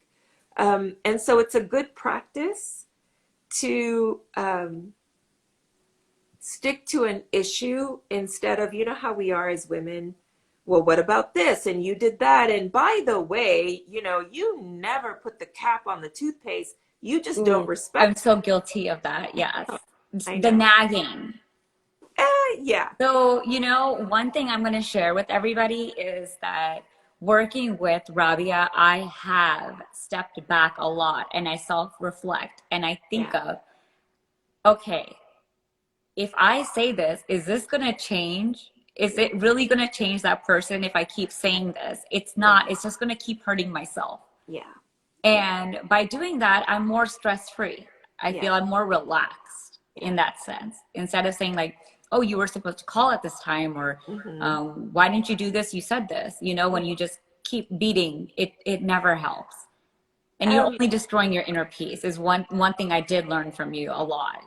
And so it's a good practice to stick to an issue instead of, you know, how we are as women. Well, what about this? And you did that. And by the way, you know, you never put the cap on the toothpaste. You just don't Ooh, I'm respect. so guilty of that. Yes. I The know. nagging. Yeah. So, one thing I'm going to share with everybody is that working with Rabia, I have stepped back a lot and I self-reflect and I think Yeah. of, okay, if I say this, is this going to change? Is it really going to change that person if I keep saying this? It's Yeah. not. It's just going to keep hurting myself. Yeah. Yeah. And by doing that, I'm more stress-free. I Yeah. feel I'm more relaxed Yeah. in that sense. Instead of saying like, oh, you were supposed to call at this time, or Mm-hmm. why didn't you do this? You said this. When you just keep beating, it never helps. And you're Um, only destroying your inner peace is one thing I did learn from you a lot.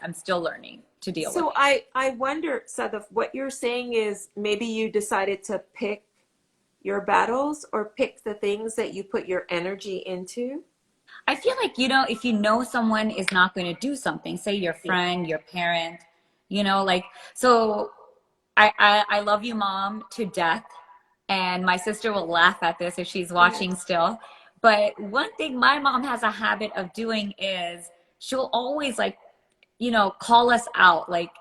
I'm still learning to deal with so it. I wonder, Sadaf, what you're saying is maybe you decided to pick your battles or pick the things that you put your energy into. I feel like, if you know someone is not going to do something, say your Yeah. friend, your parent, like, so I love you, mom, to death. And my sister will laugh at this if she's Good. watching still. But one thing my mom has a habit of doing is she'll always like, call us out. Like,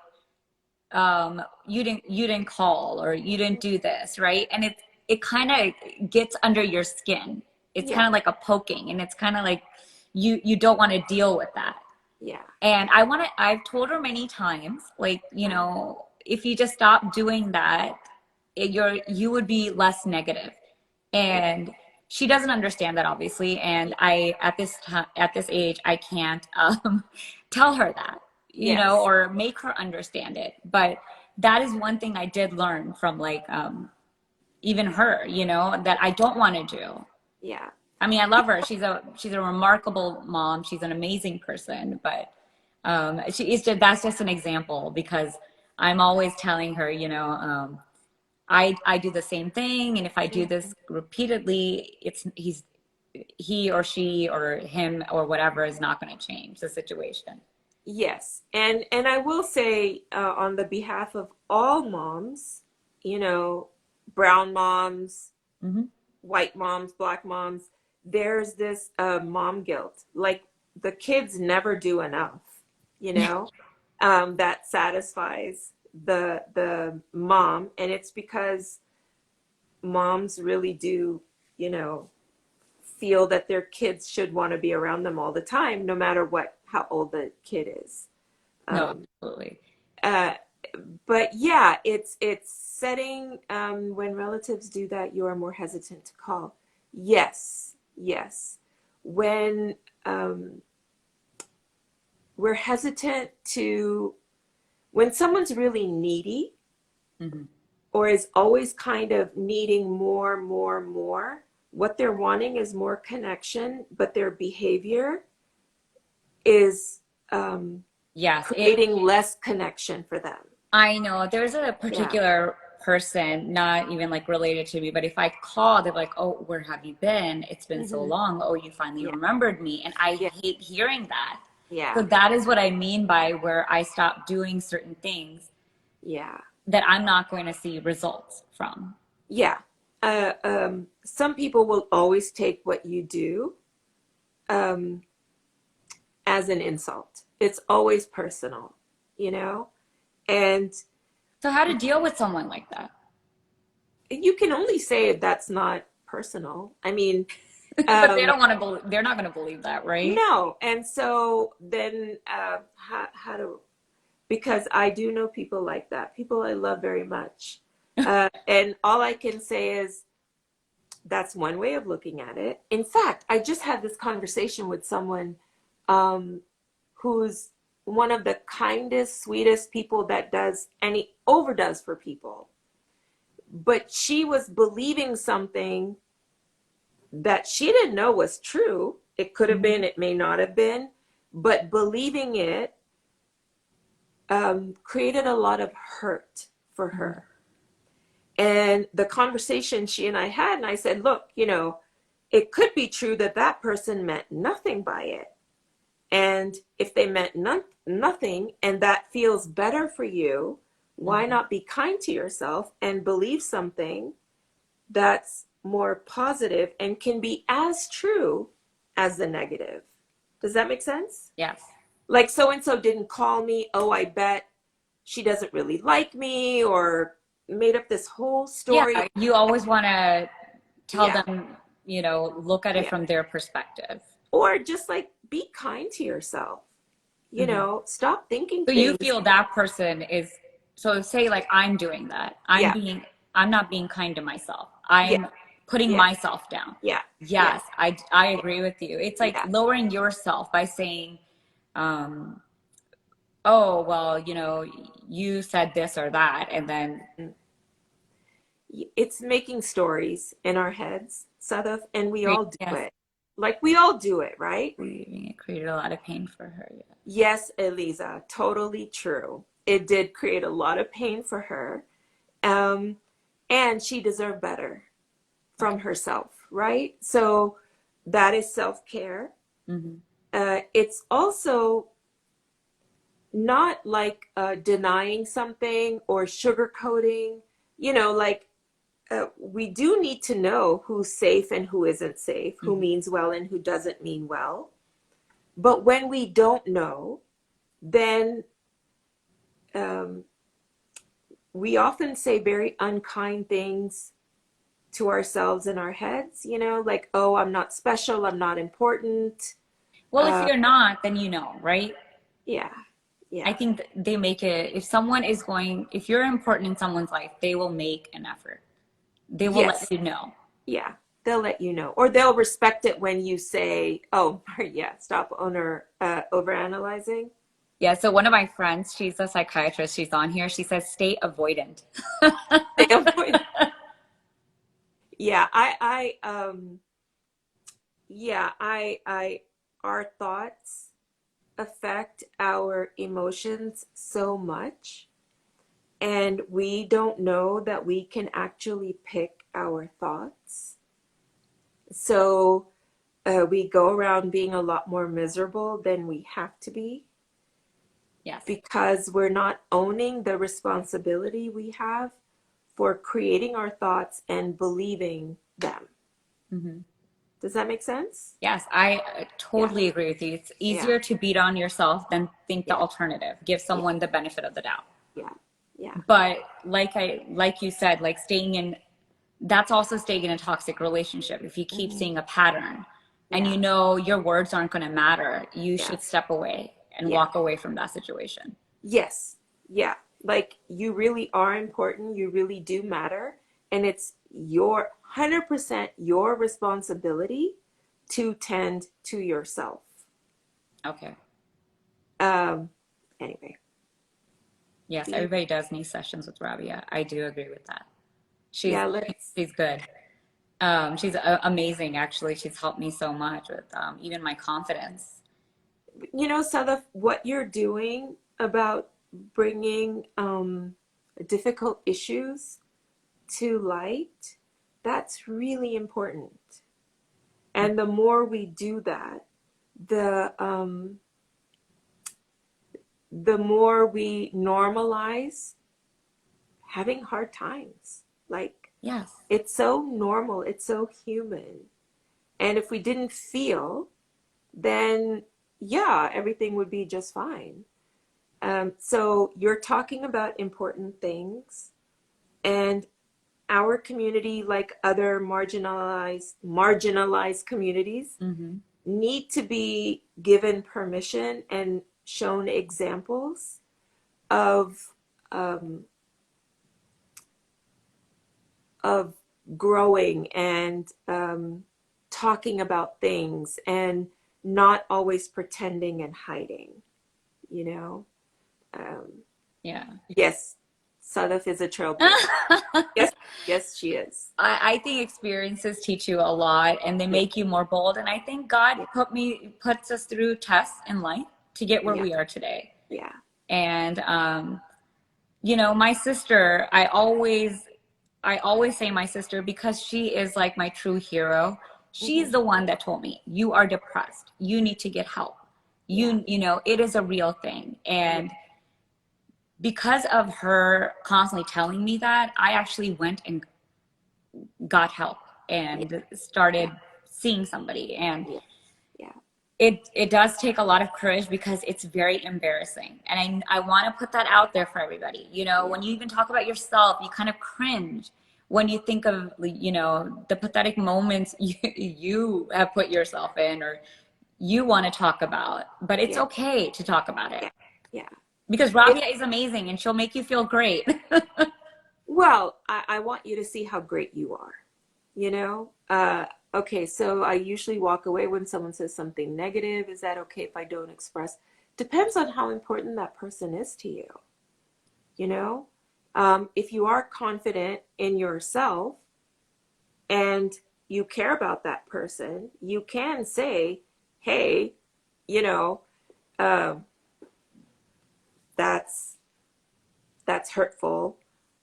you didn't call or you didn't do this, right? And it kind of gets under your skin. It's Yeah. kind of like a poking, and it's kind of like you don't want to deal with that. Yeah. And I've told her many times, like, Uh, if you just stop doing that, you would be less negative. yeah. And she doesn't understand that, obviously. And Yeah. I, at this time, at this age, I can't tell her that, Yes. or make her understand it. But that is one thing I did learn from, like, even her, that I don't want to do. Yeah. I mean, I love her. She's a remarkable mom. She's an amazing person, but that's just an example because I'm always telling her, I do the same thing, and if I do Mhm. this repeatedly, he or she or him or whatever is not going to change the situation. Yes. And I will say on the behalf of all moms, you know, brown moms, Hmm. white moms, black moms, there's this mom guilt. Like the kids never do enough, you know, that satisfies the mom, and it's because moms really do, you know, feel that their kids should want to be around them all the time, no matter how old the kid is. No, Um, absolutely. uh, but yeah, it's setting when relatives do that, you are more hesitant to call. Yes, yes. When we're hesitant to, when someone's really needy Hmm. or is always kind of needing more, more, more, what they're wanting is more connection, but their behavior is Yes, creating less connection for them. I know there's a Yeah. particular person, not even like related to me, but if I call, they're like, "Oh, where have you been? It's been so Hmm. long. Oh, you finally Yeah. remembered me." And I Yeah. hate hearing that. So Yeah. that is what I mean by where I stop doing certain things Yeah. that I'm not going to see results from. Yeah. Some people will always take what you do um, as an insult. It's always personal, you know? And So how to deal with someone like that? you can only say that's not personal. I mean, But they Um, don't want to believe, they're not going to believe that, right? no. And so then, how do, because I do know people like that, people I love very much. And all I can say is that's one way of looking at it. In fact, I just had this conversation with someone um, who's one of the kindest, sweetest people that does, and he overdoes for people. But she was believing something that she didn't know was true. It could have been, Mhm. it may not have been, but believing it created a lot of hurt for Mhm. her. And the conversation she and I had, and I said, look, it could be true that that person meant nothing by it. And if they meant nothing and that feels better for you, why Mhm. not be kind to yourself and believe something that's more positive and can be as true as the negative? Does that make sense? Yes. Like so and so didn't call me. Oh, I bet she doesn't really like me, or made up this whole Yeah, story. you always want to tell Yeah, them, look at it yeah. from their perspective. Or just like be kind to yourself. Mhm. Stop thinking So you things. feel that person is, so say like I'm doing that. Yeah, I'm not being kind to myself. yeah, I'm putting yeah, myself down. yeah, yeah, Yes, I agree with you. It's like yeah. lowering yourself by saying, um, oh, well, you said this or that. And then, It's making stories in our heads, Sadaf, and we all do yes, it. Like we all do it, right? grieving, it created a lot of pain for her. Yeah. Yes, Eliza, totally true. It did create a lot of pain for her. Um, and she deserved better from Okay. herself, right? So that is self-care. Hmm. It's also not like denying something or sugarcoating, like we do need to know who's safe and who isn't safe, who Hmm. means well and who doesn't mean well. But when we don't know, then um, we often say very unkind things to ourselves in our heads, like, oh, I'm not special, I'm not important. Well, if Uh, you're not, then right? yeah, I yeah, think they make it, if you're important in someone's life, they will make an effort. They will let yes, you know. yeah. They'll let you know, or they'll respect it when you say, oh, yeah, stop overanalyzing. Yeah, so one of my friends, she's a psychiatrist, she's on here. She says, stay avoidant. They avoid. Yeah, our thoughts affect our emotions so much, and we don't know that we can actually pick our thoughts. So we go around being a lot more miserable than we have to be Yes. because we're not owning the responsibility we have for creating our thoughts and believing them. Hmm. Does that make sense? Yes, I Yeah, totally agree with you. It's yeah, easier to beat on yourself than think the yeah, alternative. Give yeah, someone the benefit of the doubt. yeah, yeah. But like you said, like that's also staying in a toxic relationship. If you keep Hmm. seeing a pattern and Yeah, your words aren't going to matter, you yeah, should step away and yeah. walk away from that situation. Yes, yeah. Like you really are important. You really do matter. And it's your 100% your responsibility to tend to yourself. Okay. Um, anyway, Yes, the, everybody does need sessions with Rabia. I do agree with that. She's yeah, let's, she's good. She's amazing, actually. She's helped me so much with even my confidence. Sadaf, what you're doing about bringing difficult issues to light, that's really important. And the more we do that, the the more we normalize having hard times. Like Yes. it's so normal, it's so human. And if we didn't feel, then yeah, everything would be just fine. So you're talking about important things, and our community, like other marginalized communities, Mm-hmm. need to be given permission and shown examples of um, of growing and talking about things and not always pretending and hiding, you know? Um, Yeah. yes, Sadaf is a trailblazer. Yes, yes, she is. I think experiences teach you a lot and they Yeah, make you more bold. And I think God yeah, puts us through tests in life to get where yeah, we are today. yeah. And you know, my sister, I always say my sister because she is like my true hero. She's Hmm. the one that told me, you are depressed. You need to get help. Yeah, You know, it is a real thing. yeah, And because of her constantly telling me that, I actually went and got help yeah, and started yeah, seeing somebody. And yeah, yeah, it does take a lot of courage because it's very embarrassing. And I want to put that out there for everybody. You know, yeah, when you even talk about yourself, you kind of cringe when you think of, you know, the pathetic moments you have put yourself in or you want to talk about. But it's yeah, okay to talk about it yeah, yeah. because It, Rabia is amazing and she'll make you feel great. well, I want you to see how great you are, you know? Okay, so I usually walk away when someone says something negative. Is that okay if I don't express? Depends on how important that person is to you, you know? If you are confident in yourself and you care about that person, you can say, hey, you know, uh, that's that's hurtful,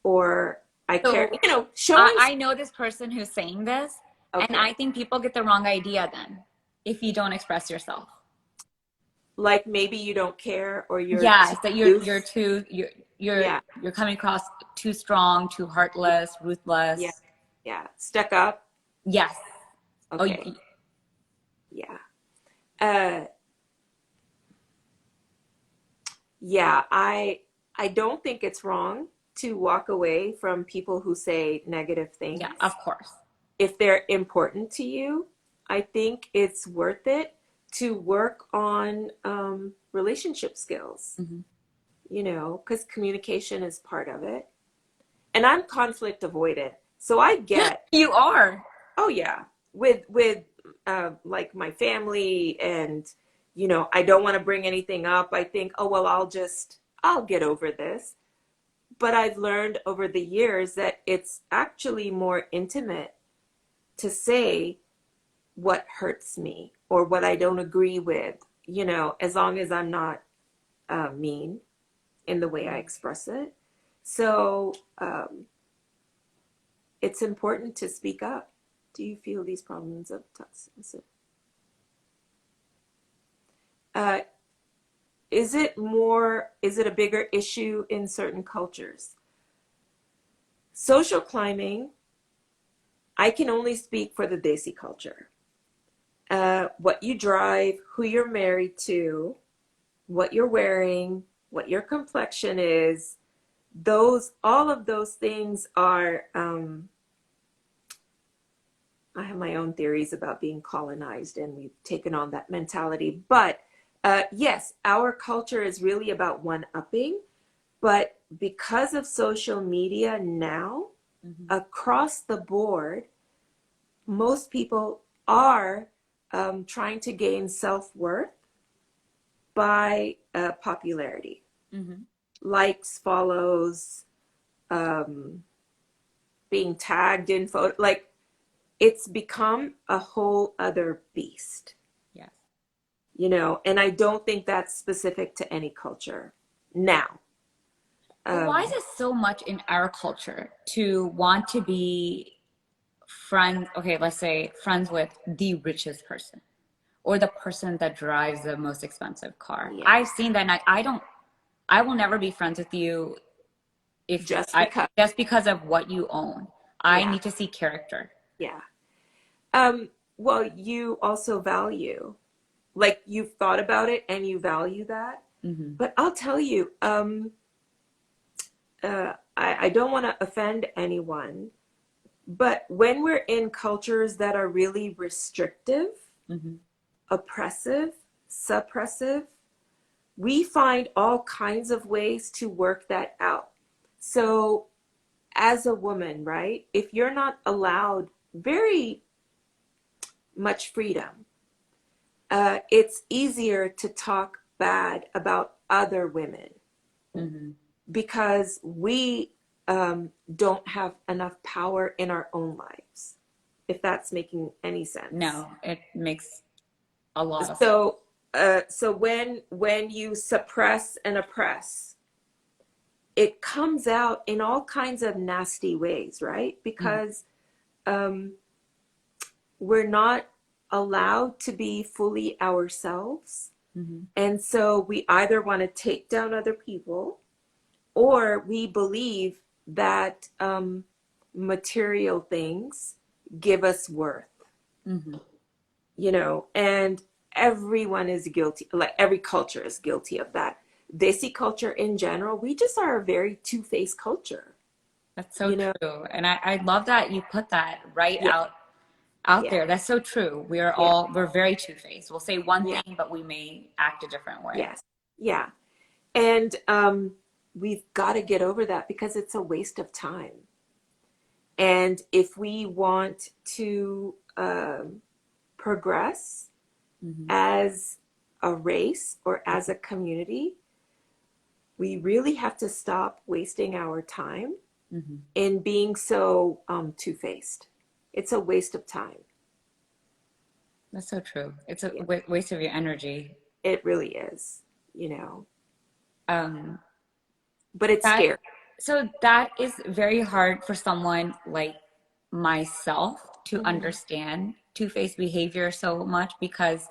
or I care, So you know, showing. I know this person who's saying this, and Okay, I think people get the wrong idea then if you don't express yourself. like maybe you don't care or you're too Yes, that you're loose. too Yeah, you're coming across too strong, too yeah, heartless, yeah, ruthless. yeah. Stuck up. Yes. Oh, Okay, yeah. Uh, yeah, I don't think it's wrong to walk away from people who say negative yeah, things. of course. If they're important to you, I think it's worth it to work on relationship skills, Hmm. you know, because communication is part of it. And I'm conflict avoidant. So I get, You are. oh yeah, with like my family and you know, I don't want to bring anything up. I think, oh well, I'll get over this. But I've learned over the years that it's actually more intimate to say what hurts me or what I don't agree with, you know, as long as I'm not mean in the way I express it. So it's important to speak up. Do you feel these problems of toxicity? Uh, is it a bigger issue in certain cultures? Social climbing, I can only speak for the Desi culture. What you drive, who you're married to, what you're wearing, what your complexion is, all of those things are, I have my own theories about being colonized and we've taken on that mentality. But yes, our culture is really about one-upping. But because of social media now, Hmm. across the board, most people are trying to gain self-worth by popularity, Hmm. likes, follows, um, being tagged in photo. Like it's become a whole other beast, Yes. you know. And I don't think that's specific to any culture now. But why is Um, it so much in our culture to want to be friends? Okay, let's say friends with the richest person or the person that drives the most expensive car. yeah, I've seen that, and I don't. I will never be friends with you if just I because. just because of what you own. I Yeah, need to see character. yeah. Well, you also value, like you've thought about it and you value that. Hmm. But I'll tell you, I don't want to offend anyone, But when we're in cultures that are really restrictive, Mm-hmm. oppressive, suppressive, we find all kinds of ways to work that out. So, as a woman, right, if you're not allowed very much freedom, it's easier to talk bad about other women Mm-hmm. because we don't have enough power in our own lives, if that's making any sense. No, it makes a lot of sense. So, so when you suppress and oppress, it comes out in all kinds of nasty ways, right? Mm-hmm. Because um, we're not allowed to be fully ourselves. Mm-hmm. And so we either want to take down other people or we believe that material things give us worth, Mm-hmm. and everyone is guilty, like every culture is guilty of that. Desi culture in general, we just are a very two-faced culture, That's so you know? true. And I love that you put that right Yeah, out yeah, there. That's so true. yeah, We're very two-faced. We'll say one yeah, thing, but we may act a different way. yes, yeah. And we've got to get over that because it's a waste of time. And if we want to progress Mm-hmm. as a race or as a community, we really have to stop wasting our time Mm-hmm. in being so two-faced. It's a waste of time. That's so true. It's a Yeah, waste of your energy. it really is, you know, Um, but it's that scary. so that is very hard for someone like myself to Hmm. understand two-faced behavior so much because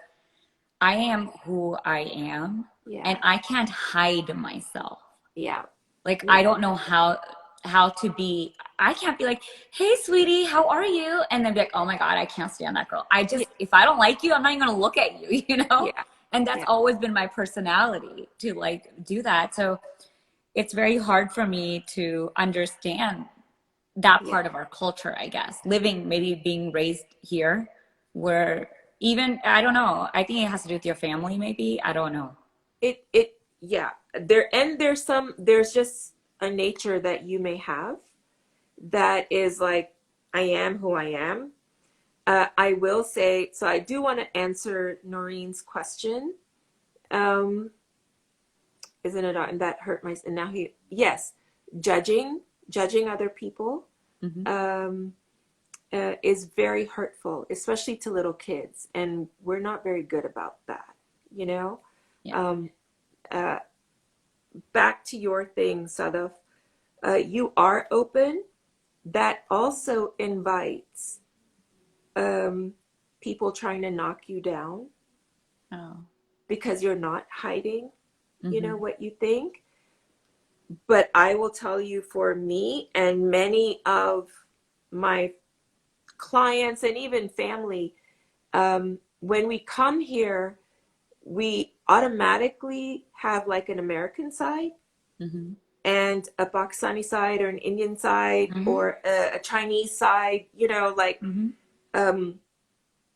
I am who I am and Yeah, I can't hide myself. yeah, Like yeah, I don't know how to be. I can't be like, "Hey, sweetie, how are you?" And then be like, "Oh my God, I can't stand that girl." I yeah, just if I don't like you, I'm not even gonna look at you, you know? yeah, And that's yeah, always been my personality to like do that. So it's very hard for me to understand that yeah. part of our culture, I guess. Living, maybe being raised here, where even I don't know. I think it has to do with your family, maybe. I don't know. Yeah. There's just a nature that you may have that is like, I am who I am. I will say, so I do want to answer Noreen's question. Um, isn't it? And that hurt my, and now yes, judging other people, Hmm. um, is very hurtful, especially to little kids. And we're not very good about that, you know? Yeah. Um, uh, Back to your thing, Sadaf. You are open. That also invites um, people trying to knock you down Oh. because you're not hiding, Hmm. what you think. But I will tell you, for me and many of my clients and even family, when we come here, we automatically have like an American side Hmm. and a Pakistani side or an Indian side Hmm. or a Chinese side, like Hmm. um,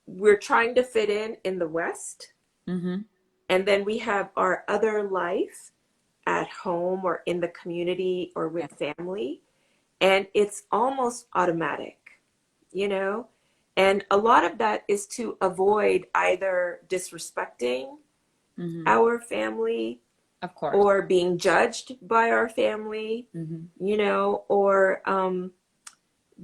we're trying to fit in the West. Hmm. And then we have our other life at home or in the community or Yeah. with family. And it's almost automatic, you know? And a lot of that is to avoid either disrespecting Hmm. our family Of course. or being judged by our family, Hmm. or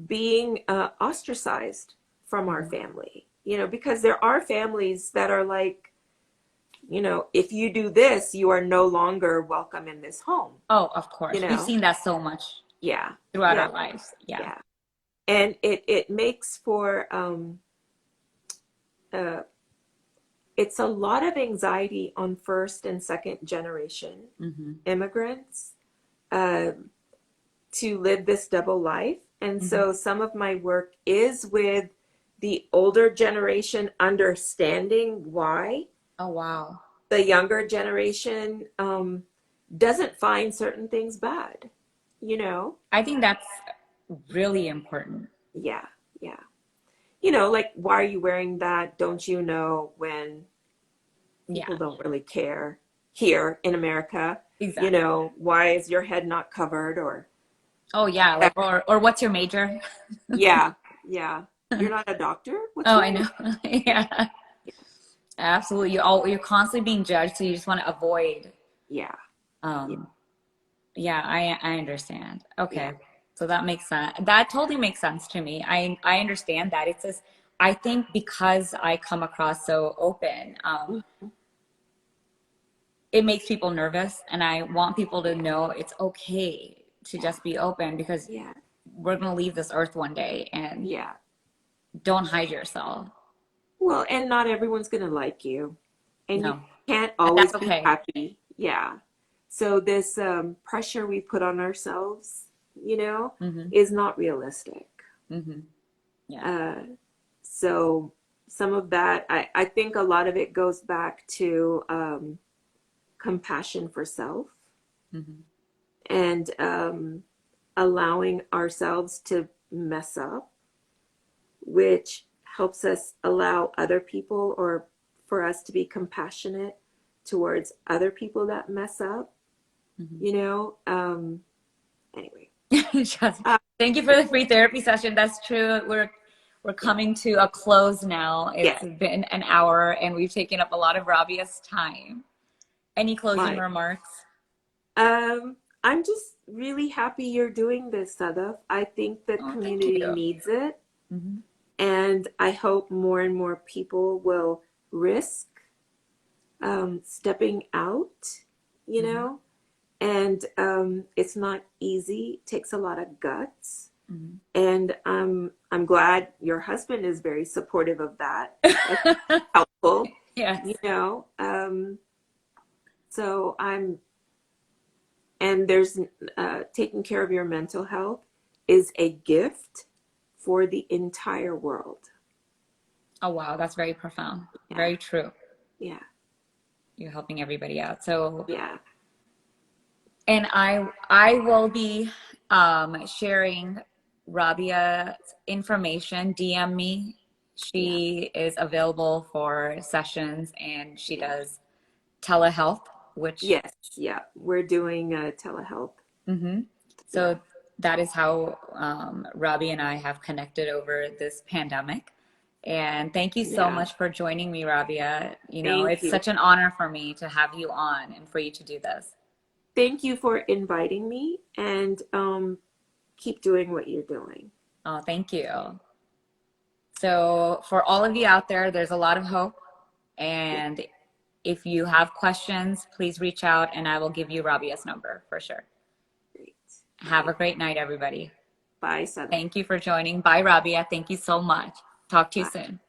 being ostracized from our Hmm. family, because there are families that are like, if you do this, you are no longer welcome in this home, Oh, of you course. We've know? seen that so much Yeah, throughout yeah, our lives. Yeah. yeah. And it makes for, uh, it's a lot of anxiety on first and second generation Hmm. immigrants uh, to live this double life. And Hmm. so some of my work is with the older generation understanding why Oh, wow. the younger generation doesn't find certain things bad, you know? I think that's really important. Yeah, yeah. You know, like, why are you wearing that? Don't you know, when people Yeah, don't really care here in America? You exactly. know, why is your head not covered? Or, Oh yeah, like, or what's your major? yeah, yeah. You're not a doctor? What's Oh, I wrong know. with Yeah, absolutely. You're constantly being judged, so you just want to avoid. you? Yeah, yeah, Um, yeah, I understand. yeah. Okay, so that makes sense. That totally makes sense to me. I understand that. It's just I think because I come across so open, Mhm. it makes people nervous, and I want people to know it's okay to Yeah, just be open because yeah, we're gonna leave this earth one day, and yeah. don't hide yourself. Well, and not everyone's gonna like you, and you No, can't and always that's be okay. happy. Yeah. So this pressure we put on ourselves, you know, Hmm. is not realistic. Hmm. Yeah. Uh, so some of that, I think a lot of it goes back to compassion for self, Hmm. and allowing ourselves to mess up, which helps us allow other people, or for us to be compassionate towards other people that mess up, Hmm. you know. Anyway, Just, uh, thank you for the free therapy session. That's true. We're yeah, coming to a close now. It's yeah. been an hour and we've taken up a lot of Rabia's time. Any closing My, remarks? I'm just really happy you're doing this, Sadaf. I think the Oh, thank you. community needs it, Hmm. and I hope more and more people will risk stepping out, you Hmm. know. And it's not easy. It takes a lot of guts. Hmm. And I'm glad your husband is very supportive of that. That's helpful, Yes. you know. So and there's taking care of your mental health is a gift for the entire world. Oh, wow. That's very profound. Yeah, Very true. yeah, You're helping everybody out. So, yeah, and I will be sharing Rabia's information. DM me. yeah, She is available for sessions and she yeah. does telehealth, which Yes, yeah. We're doing telehealth. mhm. Yeah, So that is how Robbie and I have connected over this pandemic. And thank you so yeah. much for joining me, Rabia. You know, Thank it's you. such an honor for me to have you on and for you to do this. Thank you for inviting me, and keep doing what you're doing. Oh, thank you. So, for all of you out there, there's a lot of hope. Yeah, And if you have questions, please reach out and I will give you Rabia's number for sure. great. Have a Bye. great night, everybody. Bye, Sadaf. Thank you for joining. Bye, Rabia. Thank you so much. Talk to you Bye. soon.